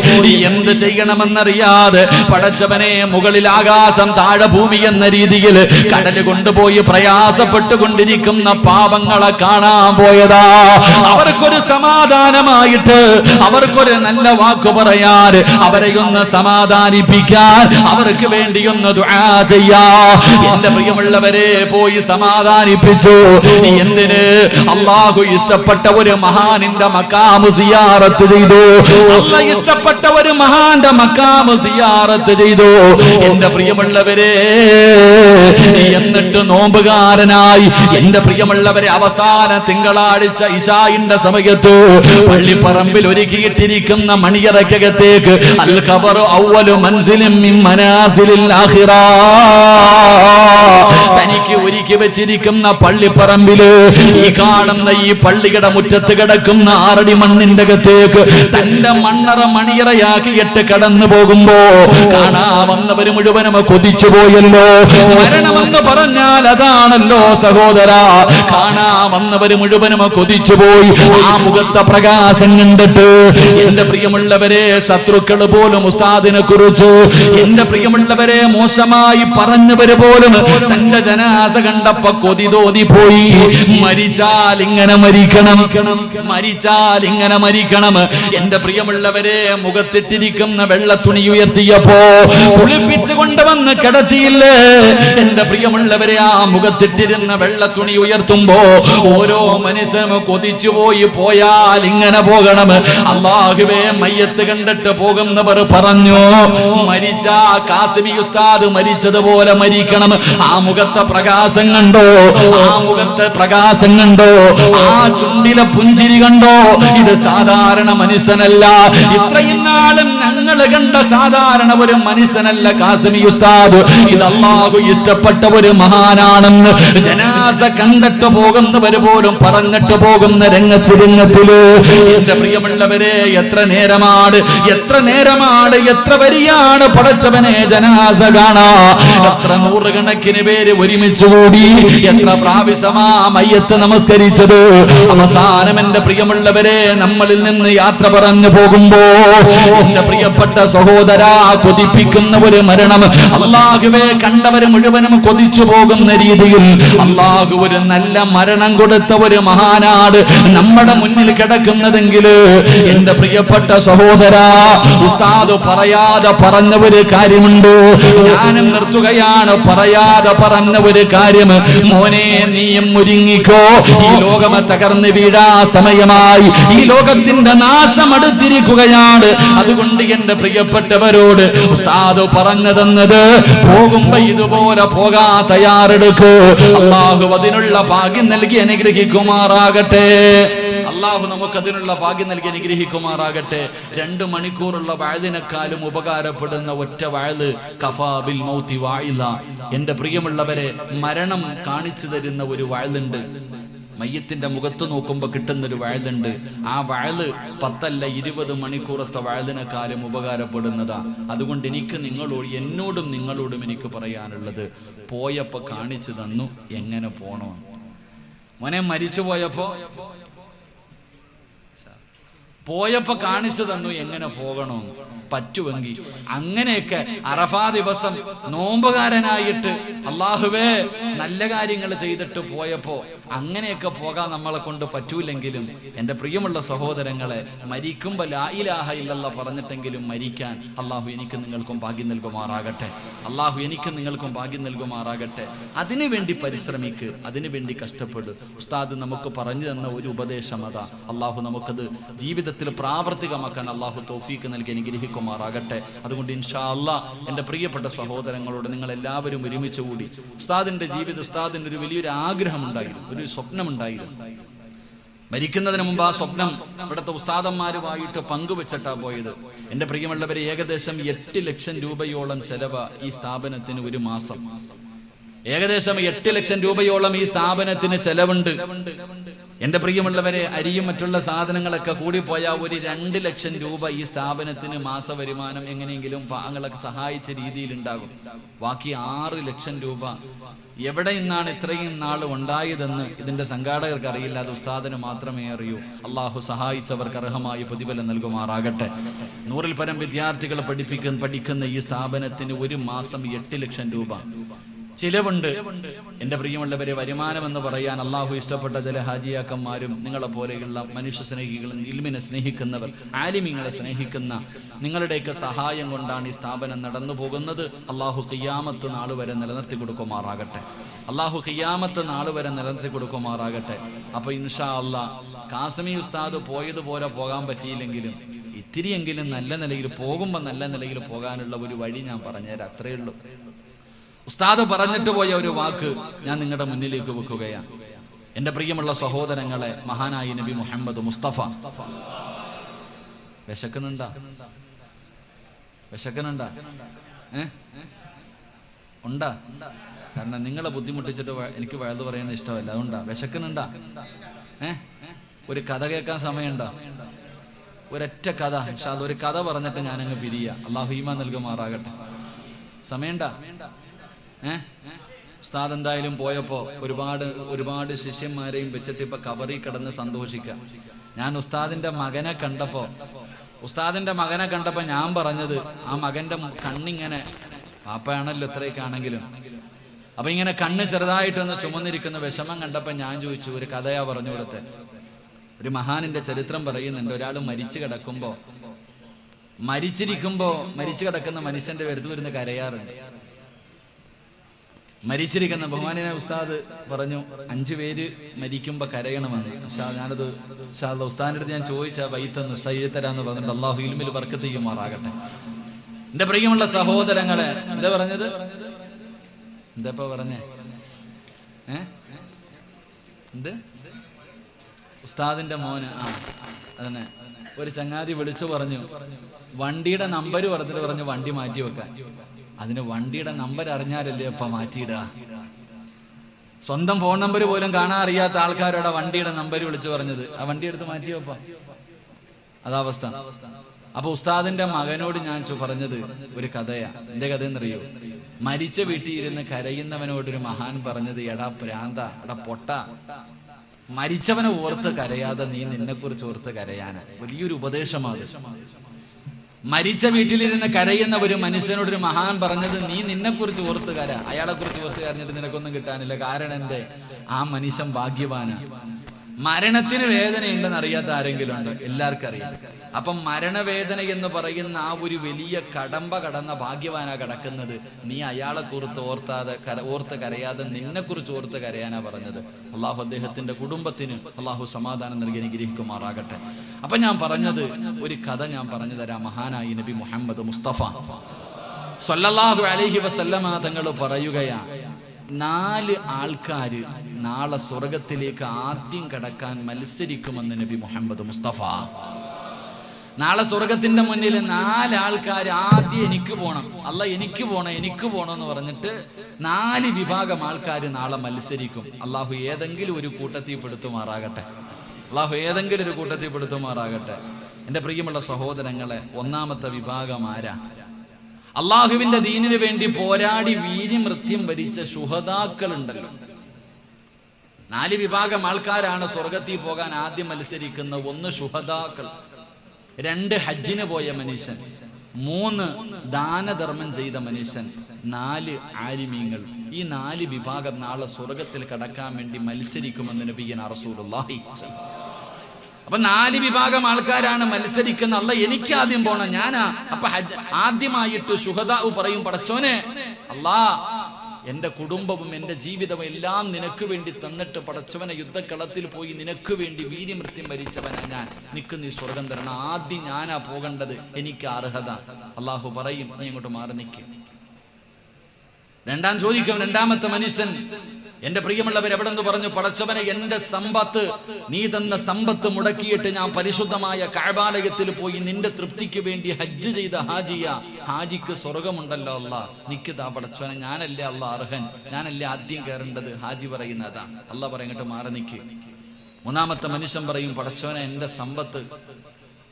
എന്ത് ചെയ്യണമെന്നറിയാതെ പടച്ചവനെ, മുകളിൽ ആകാശം താഴെ ഭൂമി എന്ന രീതിയിൽ കടല് കൊണ്ടുപോയി പ്രയാസപ്പെട്ടുകൊണ്ടിരിക്കുന്ന പാപങ്ങളെ കാണാൻ പോയതാ. അവർക്കൊരു സമാധാനമായിട്ട്, അവർക്കൊരു നല്ല വാക്ക് പറയാൻ, അവരെ ഒന്ന് സമാധാനിപ്പിക്കാൻ, അവർക്ക് വേണ്ടി ഒന്ന് ദുആ ചെയ്യാ. എന്റെ പ്രിയമുള്ളവരെ, പോയി സമാധാനിപ്പിച്ചു. എന്തിന്? അല്ലാഹു ഇഷ്ടപ്പെട്ട ഒരു മഹാനിന്റെ മഖാമ് സിയാറത്ത് ചെയ്തു. അല്ലാഹു ഇഷ്ടപ്പെട്ട ഒരു മഹാന്റെ മഖാമ് സിയാറത്ത് ചെയ്തു. എന്റെ പ്രിയമുള്ളവരെ, എന്നിട്ട് നോമ്പുകാരനായി, എന്റെ പ്രിയമുള്ളവരെ, അവസാന തിങ്കളാഴ്ച ഇശാഇന്റെ സമയത്ത് പള്ളിപ്പറമ്പിൽ ഒരുക്കിയിട്ടിരിക്കുന്ന മണിയറക്കകത്തേക്ക് അൽ ഖബറു അവ്വലു മൻസിലിൻ മിൻ മനാസിലിൽ ആഖിറ, തനിക്ക് ഒരുക്കി വെച്ചിരിക്കുന്ന പള്ളിപ്പറമ്പില് ഈ കാണുന്ന ഈ പള്ളിയുടെ മുറ്റത്ത് കിടക്കുന്ന 6 അടി മണ്ണിന്റെ അകത്തേക്ക് തന്റെ മണ്ണറ മണിയറയാക്കിയിട്ട് കടന്നു പോകുമ്പോ കാണാ വന്നവര് മുഴുവനും കൊതിച്ചു പോയല്ലോ. മരണമെന്ന് പറഞ്ഞാൽ അതാണല്ലോ സഹോദര. കാണാ വന്നവര് മുഴുവനും കൊതിച്ചു പോയി. ആ മുഖത്തെ പ്രകാശം കണ്ടിട്ട് എന്റെ പ്രിയമുള്ളവരെ, ശത്രുക്കൾ പോലും ഉസ്താദിനെ കുറിച്ച്, എന്റെ പ്രിയമുള്ളവരെ, മോശമായി പറഞ്ഞവര് പോലും തന്റെ ജനാസ കണ്ടപ്പോ കൊതി തോന്നിപ്പോയി. മരിച്ചാൽ ഇങ്ങനെ മരിക്കണം, മരിച്ചാൽ ഇങ്ങനെ മരിക്കണം. എന്റെ പ്രിയമുള്ളവരെ, മുഖത്തിട്ടിരിക്കുന്ന വെള്ള തുണി ഉയർത്തിയപ്പോ കുളിപ്പിച്ചു കൊണ്ടുവന്ന് കിടത്തിയില്ലേ എന്റെ പ്രിയമുള്ളവരെ? ആ മുഖത്തിട്ടിരുന്ന വെള്ള തുണി ഉയർത്തുമ്പോ ഓരോ മനുഷ്യനും കൊതിച്ചുപോയി, പോയാൽ ഇങ്ങനെ പോകണം. അല്ലാഹുവേ, മയ്യത്ത് കണ്ടിട്ട് പോകുന്നവർ പറഞ്ഞു, മരിച്ച കാസിമി ഉസ്താദ് മരിച്ചതുപോലെ മരിക്കണം. ആ മുഖത്തെ പ്രകാശം കണ്ടോ? ആ മുഖത്തെ പ്രകാശം കണ്ടോ? ആ ചുണ്ടിലെ പുഞ്ചിരി കണ്ടോ? ഇത് സാധാരണ മനുഷ്യനല്ല. ഇത്രയും നാളും ഞങ്ങൾ കണ്ട സാധാരണ ഒരു മനുഷ്യനല്ല കാസിമി ഉസ്താദ്. ഇത് അല്ലാഹു ഇഷ്ടപ്പെട്ട ഒരു മഹാനാണെന്ന് ജനാസ കണ്ടിട്ട് പോകുന്നവര് പോലും പറഞ്ഞിട്ട് പോകുന്ന രംഗത്തില് എന്റെ പ്രിയമുള്ളവരെ, എത്ര നേരമാണ്, എത്ര നേരമാണ്, എത്ര വരിയാണ് പടച്ചവനെ ജനാസ കാണാ. എത്ര നൂറുകണക്കിന് പേര് ഒരുമിച്ച് കൂടി, എത്ര പ്രാവശ്യമാ മയ്യത്ത് നമസ്കരിച്ചത്. അവസാനം എന്റെ പ്രിയമുള്ളവരെ, നമ്മളിൽ നിന്ന് യാത്ര പറഞ്ഞു പോകുമ്പോ എന്റെ പ്രിയപ്പെട്ട സഹോദര, കൊതിപ്പിക്കുന്ന ഒരു മരണം. അല്ലാഹുവേ, കണ്ടവര് മുഴുവനും കൊതിച്ചു പോകുന്ന രീതിയിൽ അല്ലാഹു ഒരു നല്ല മരണം കൊടുത്ത ഒരു മഹാനാട് നമ്മുടെ മുന്നിൽ കിടക്കുന്നതെങ്കിൽ എന്റെ പ്രിയപ്പെട്ട സഹോദര, ഉസ്താദ് പറയാതെ പറഞ്ഞ ഒരു കാര്യമുണ്ട്. ഞാനും നിർത്തുകയാണ്. പറയാതെ പറഞ്ഞ ഒരു കാര്യം, മോനെ നീയും ഒരുങ്ങിക്കോ. ഈ ലോകം തകർന്ന് വീഴാ സമയമായി. ഈ ലോകത്തിന്റെ നാശം അടുത്തിരിക്കുകയാണ്. അതുകൊണ്ട് എന്റെ പ്രിയപ്പെട്ടവരോട് ഉസ്താദ് പറഞ്ഞു തന്നത്, പോകുമ്പോ ഇതുപോലെ പോകാൻ തയ്യാറെടുക്കൂ. അല്ലാഹു അതിനുള്ള ഭാഗ്യം നൽകി അനുഗ്രഹിക്കുമാറാകട്ടെ. അല്ലാഹു നമുക്കതിനുള്ള ഭാഗ്യം നൽകി അനുഗ്രഹിക്കുമാറാകട്ടെ. 2 മണിക്കൂറുള്ള വഅദിനെക്കാളും ഉപകാരപ്പെടുന്ന ഒറ്റ വഅദ് കഫാ ബിൽ മൗതി വഅഇദ. എന്റെ പ്രിയമുള്ളവരെ, മരണം കാണിച്ചു തരുന്ന ഒരു വഅദുണ്ട്. മയ്യത്തിന്റെ മുഖത്ത് നോക്കുമ്പോൾ കിട്ടുന്നൊരു വഅദുണ്ട്. ആ വഅദ് 10 അല്ല 20 മണിക്കൂറത്തെ വഅദിനെക്കാളും ഉപകാരപ്പെടുന്നതാ. അതുകൊണ്ട് എനിക്ക് നിങ്ങളോട്, എന്നോടും നിങ്ങളോടും എനിക്ക് പറയാനുള്ളത്, പോയപ്പോ കാണിച്ചു തന്നു എങ്ങനെ പോണോ. മോനെ, മരിച്ചു പോയപ്പോ കാണിച്ചു തന്നു എങ്ങനെ പോകണോ. പറ്റുമെങ്കിൽ അങ്ങനെയൊക്കെ അറഫാ ദിവസം നോമ്പുകാരനായിട്ട് അല്ലാഹുവേ നല്ല കാര്യങ്ങൾ ചെയ്തിട്ട് പോയപ്പോ അങ്ങനെയൊക്കെ പോകാൻ നമ്മളെ കൊണ്ട് പറ്റൂലെങ്കിലും എൻ്റെ പ്രിയമുള്ള സഹോദരങ്ങളെ, മരിക്കുമ്പോൾ ലാ ഇലാഹ ഇല്ലല്ലാഹ് പറഞ്ഞിട്ടെങ്കിലും മരിക്കാൻ അല്ലാഹു എനിക്ക് നിങ്ങൾക്കും ഭാഗ്യം നൽകുമാറാകട്ടെ. അല്ലാഹു എനിക്ക് നിങ്ങൾക്കും ഭാഗ്യം നൽകുമാറാകട്ടെ. അതിനുവേണ്ടി പരിശ്രമിക്ക്, അതിനുവേണ്ടി കഷ്ടപ്പെടും. ഉസ്താദ് നമുക്ക് പറഞ്ഞു തന്ന ഒരു ഉപദേശം അതാ. അല്ലാഹു നമുക്കത് ജീവിതത്തിൽ പ്രാവർത്തികമാക്കാൻ അല്ലാഹു തൗഫീക്ക് നൽകി അനുഗ്രഹിക്കുമാറാകട്ടെ. അതുകൊണ്ട് ഇൻഷാ അല്ലാഹ് എൻ്റെ പ്രിയപ്പെട്ട സഹോദരങ്ങളോട് നിങ്ങൾ എല്ലാവരും ഒരുമിച്ച് കൂടി, ഉസ്താദിന്റെ ജീവിതം, ഉസ്താദിന്റെ ഒരു വലിയൊരു ആഗ്രഹമുണ്ടായിരുന്നു, ഒരു സ്വപ്നമുണ്ടായിരുന്നു. മരിക്കുന്നതിന് മുമ്പ് ആ സ്വപ്നം ഇവിടുത്തെ ഉസ്താദന്മാരുമായിട്ട് പങ്കുവെച്ചിട്ടാ പോയത്. എൻ്റെ പ്രിയമുള്ളവരെ, ഏകദേശം 8 ലക്ഷം രൂപയോളം ചെലവ് ഈ സ്ഥാപനത്തിന് ഒരു മാസം. ഏകദേശം 8 ലക്ഷം രൂപയോളം ഈ സ്ഥാപനത്തിന് ചെലവുണ്ട്. എൻ്റെ പ്രിയമുള്ളവരെ, അരിയും മറ്റുള്ള സാധനങ്ങളൊക്കെ കൂടിപ്പോയാൽ ഒരു 2 ലക്ഷം രൂപ ഈ സ്ഥാപനത്തിന് മാസ വരുമാനം എങ്ങനെയെങ്കിലും പാങ്ങളൊക്കെ സഹായിച്ച രീതിയിലുണ്ടാകും. ബാക്കി 6 ലക്ഷം രൂപ എവിടെ നിന്നാണ് ഇത്രയും നാൾ ഉണ്ടായതെന്ന് ഇതിന്റെ സംഘാടകർക്ക് അറിയില്ല, അത് ഉസ്താദിന് മാത്രമേ അറിയൂ. അള്ളാഹു സഹായിച്ചവർക്ക് അർഹമായ പ്രതിഫലം നൽകുമാറാകട്ടെ. 100-ൽ പരം വിദ്യാർത്ഥികൾ പഠിക്കുന്ന ഈ സ്ഥാപനത്തിന് ഒരു മാസം 8 ലക്ഷം രൂപ ചിലവുണ്ട്. എൻ്റെ പ്രിയമുള്ളവരെ, വരുമാനം എന്ന് പറയാൻ അള്ളാഹു ഇഷ്ടപ്പെട്ട ചില ഹാജിയാക്കന്മാരും നിങ്ങളെ പോലെയുള്ള മനുഷ്യ സ്നേഹികളും ഇൽമിനെ സ്നേഹിക്കുന്നവർ, ആലിമീങ്ങളെ സ്നേഹിക്കുന്ന നിങ്ങളുടെയൊക്കെ സഹായം കൊണ്ടാണ് ഈ സ്ഥാപനം നടന്നു പോകുന്നത്. അള്ളാഹു ഖിയാമത്ത് നാൾ വരെ നിലനിർത്തി കൊടുക്കുമാറാകട്ടെ. അള്ളാഹു ഖിയാമത്ത് നാൾ വരെ നിലനിർത്തി കൊടുക്കുമാറാകട്ടെ. അപ്പോൾ ഇൻഷാ അള്ളാഹ് കാസിമി ഉസ്താദ് പോയതുപോലെ പോകാൻ പറ്റിയില്ലെങ്കിലും ഇത്തിരിയെങ്കിലും നല്ല നിലയിൽ പോകുമ്പോൾ നല്ല നിലയിൽ പോകാനുള്ള ഒരു വഴി ഞാൻ പറഞ്ഞുതരാം. അത്രയേ ഉള്ളൂ. ഉസ്താദ് പറഞ്ഞിട്ട് പോയ ഒരു വാക്ക് ഞാൻ നിങ്ങളുടെ മുന്നിലേക്ക് വെക്കുകയാണ്. എൻ്റെ പ്രിയമുള്ള സഹോദരങ്ങളെ, മഹാനായ നബി മുഹമ്മദ് മുസ്തഫ, വിശക്കുന്നുണ്ടാ? ഉണ്ടാ? കാരണം നിങ്ങളെ ബുദ്ധിമുട്ടിച്ചിട്ട് എനിക്ക് വഴുതു പറയുന്നത് ഇഷ്ടമല്ല. അതുകൊണ്ടാ. വിശക്കുന്നുണ്ടാ? ഒരു കഥ കേൾക്കാൻ സമയമുണ്ടോ? ഒരൊറ്റ കഥ, ഒരു കഥ പറഞ്ഞിട്ട് ഞാനങ്ങ് പിരിയ. അള്ളാഹു ഈമാൻ നൽകുമാറാകട്ടെ. സമയണ്ടാ? ഉസ്താദ് എന്തായാലും പോയപ്പോ ഒരുപാട് ശിഷ്യന്മാരെയും വെച്ചിട്ട് ഇപ്പൊ കബറിൽ കിടന്ന് സന്തോഷിക്കാം. ഞാൻ ഉസ്താദിന്റെ മകനെ കണ്ടപ്പോ ഞാൻ പറഞ്ഞത്, ആ മകന്റെ കണ്ണിങ്ങനെ, പാപ്പയാണല്ലോ ഇത്രയൊക്കെ ആണെങ്കിലും, അപ്പൊ ഇങ്ങനെ കണ്ണ് ചെറുതായിട്ടൊന്ന് ചുമന്നിരിക്കുന്ന വിഷമം കണ്ടപ്പോ ഞാൻ ചോദിച്ചു, ഒരു കഥയാ പറഞ്ഞു കൊടുത്തെ. ഒരു മഹാനിന്റെ ചരിത്രം പറയുന്നുണ്ട്. ഒരാൾ മരിച്ചു കിടക്കുന്ന മനുഷ്യന്റെ അടുത്ത് വരുന്ന കരയാറുണ്ട്. മരിച്ചിരിക്കുന്ന ബഹുമാനായ ഉസ്താദ് പറഞ്ഞു, 5 പേര് മരിക്കുമ്പോ കരയണമെന്ന്. ഞാനത് ഉസ്താദിന്റെ അടുത്ത് ഞാൻ ചോദിച്ചാ വൈത്തന്ന് എഴുത്തരാന്ന് പറഞ്ഞിട്ട് അള്ളാഹു ഇൽമിൽ ബർക്കത്ത് ചെയ്യുമാറാകട്ടെ. എന്റെ പ്രിയമുള്ള സഹോദരങ്ങളെ, എന്താ പറഞ്ഞത്? എന്താ പറഞ്ഞേ? എന്ത്? ഉസ്താദിന്റെ മോന്. അതന്നെ. ഒരു ചങ്ങാതി വിളിച്ചു പറഞ്ഞു, വണ്ടിയുടെ നമ്പർ പറഞ്ഞു വണ്ടി മാറ്റി വെക്കാൻ. അതിന് വണ്ടിയുടെ നമ്പർ അറിഞ്ഞാലല്ലേ അപ്പ മാറ്റിയിടുക? സ്വന്തം ഫോൺ നമ്പർ പോലും കാണാൻ അറിയാത്ത ആൾക്കാരോടെ വണ്ടിയുടെ നമ്പർ വിളിച്ചു പറഞ്ഞത്, ആ വണ്ടി എടുത്ത് മാറ്റിയോപ്പ. അതാവസ്ഥ. അപ്പൊ ഉസ്താദിന്റെ മകനോട് ഞാൻ പറഞ്ഞത് ഒരു കഥയാ. എന്റെ കഥ എന്നറിയോ? മരിച്ച വീട്ടിൽ ഇരുന്ന് കരയുന്നവനോടൊരു മഹാൻ പറഞ്ഞത്, എടാ പ്രാന്ത, എടാ പൊട്ട, മരിച്ചവനെ ഓർത്ത് കരയാതെ നീ നിന്നെ കുറിച്ച് ഓർത്ത് കരയാന്. വലിയൊരു ഉപദേശമാണ്. മരിച്ച വീട്ടിലിരുന്ന് കരയുന്ന ഒരു മനുഷ്യനോടൊരു മഹാൻ പറഞ്ഞത്, നീ നിന്നെ കുറിച്ച് ഓർത്ത് കര, അയാളെ കുറിച്ച് ഓർത്ത് കരഞ്ഞിട്ട് നിനക്കൊന്നും കിട്ടാനില്ല. കാരണം എന്തേ? ആ മനുഷ്യൻ ഭാഗ്യവാന. മരണത്തിന് വേദനയുണ്ടെന്ന് അറിയാത്ത ആരെങ്കിലും ഉണ്ട്? എല്ലാവർക്കും അറിയാം. അപ്പം മരണവേദന എന്ന് പറയുന്ന ആ ഒരു വലിയ കടമ്പ കടന്ന ഭാഗ്യവാനാ കിടക്കുന്നത്. നീ അയാളെ കുറിച്ച് ഓർത്ത് കരയാതെ നിന്നെ കുറിച്ച് ഓർത്ത് കരയാനാ പറഞ്ഞത്. അള്ളാഹു അദ്ദേഹത്തിന്റെ കുടുംബത്തിന് അള്ളാഹു സമാധാനം നൽകി അനുഗ്രഹിക്കുമാറാകട്ടെ. അപ്പൊ ഞാൻ പറഞ്ഞത്, ഒരു കഥ ഞാൻ പറഞ്ഞു തരാം. മഹാനായി നബി മുഹമ്മദ് മുസ്തഫ സ്വല്ലല്ലാഹു അലൈഹി വസല്ലമ തങ്ങൾ പറയുകയാ, 4 ആൾക്കാര് നാളെ സ്വർഗത്തിലേക്ക് ആദ്യം കടക്കാൻ മത്സരിക്കുമെന്ന് നബി മുഹമ്മദ് മുസ്തഫ. നാളെ സ്വർഗത്തിന്റെ മുന്നിൽ 4 ആൾക്കാർ ആദ്യം എനിക്ക് പോണം, അല്ല എനിക്ക് പോണം എന്ന് പറഞ്ഞിട്ട് 4 വിഭാഗം ആൾക്കാർ നാളെ മത്സരിക്കും. അള്ളാഹു ഏതെങ്കിലും ഒരു കൂട്ടത്തിൽ പെടുത്തുമാറാകട്ടെ. എന്റെ പ്രിയമുള്ള സഹോദരങ്ങളെ, ഒന്നാമത്തെ വിഭാഗം ആരാ? അള്ളാഹുവിന്റെ ദീനിനു വേണ്ടി പോരാടി വീര്യമൃത്യം വരിച്ച ശുഹദാക്കൾ ഉണ്ടല്ലോ. 4 വിഭാഗം ആൾക്കാരാണ് സ്വർഗത്തിൽ പോകാൻ ആദ്യം മത്സരിക്കുന്ന. 1 ശുഹദാക്കൾ, 2 ഹജ്ജിന് പോയ മനുഷ്യൻ, 3 ദാനധർമ്മം ചെയ്ത മനുഷ്യൻ, 4 ആലിമീങ്ങൾ. ഈ 4 വിഭാഗം നാളെ സ്വർഗത്തിൽ കടക്കാൻ വേണ്ടി മത്സരിക്കുമെന്ന് നബിയന റസൂലുള്ളാഹി. അപ്പൊ 4 വിഭാഗം ആൾക്കാരാണ് മത്സരിക്കുന്ന. അല്ല എനിക്ക് ആദ്യം പോണം, ഞാനാ. അപ്പൊ ആദ്യമായിട്ട് ശുഹദാ പറയും, പടച്ചോനെ, അല്ലാ എന്റെ കുടുംബവും എന്റെ ജീവിതവും എല്ലാം നിനക്ക് വേണ്ടി തന്നിട്ട് പടച്ചവനെ യുദ്ധക്കളത്തിൽ പോയി നിനക്ക് വേണ്ടി വീര്യമൃത്യം വരിച്ചവനാ ഞാൻ, നിനക്ക് നീ സ്വർഗം തരണം, ആദ്യം ഞാനാ പോകേണ്ടത്, എനിക്ക് അർഹത. അള്ളാഹു പറയും, നീ ഇങ്ങോട്ട് മാറി നിൽക്കും. രണ്ടാമത്തെ മനുഷ്യൻ, എന്റെ പ്രിയമുള്ളവർ എവിടെ നിന്ന് പറഞ്ഞു, പടച്ചവനെ എന്റെ സമ്പത്ത്, നീ തന്ന സമ്പത്ത് മുടക്കിയിട്ട് ഞാൻ പരിശുദ്ധമായ കഅബാലയത്തിൽ പോയി നിന്റെ തൃപ്തിക്ക് വേണ്ടി ഹജ്ജ് ചെയ്ത ഹാജിക്ക് സ്വർഗമുണ്ടല്ലോ അല്ലാ, നിക്ക് താ പടച്ചവനെ, ഞാനല്ലേ അല്ലാ അർഹൻ, ഞാനല്ലേ ആദ്യം കയറേണ്ടത്. ഹാജി പറയുന്നതാ. അല്ലാ പറയങ്ങട്ട് മാറി നിൽക്ക്. മൂന്നാമത്തെ മനുഷ്യൻ പറയും, പടച്ചവനെ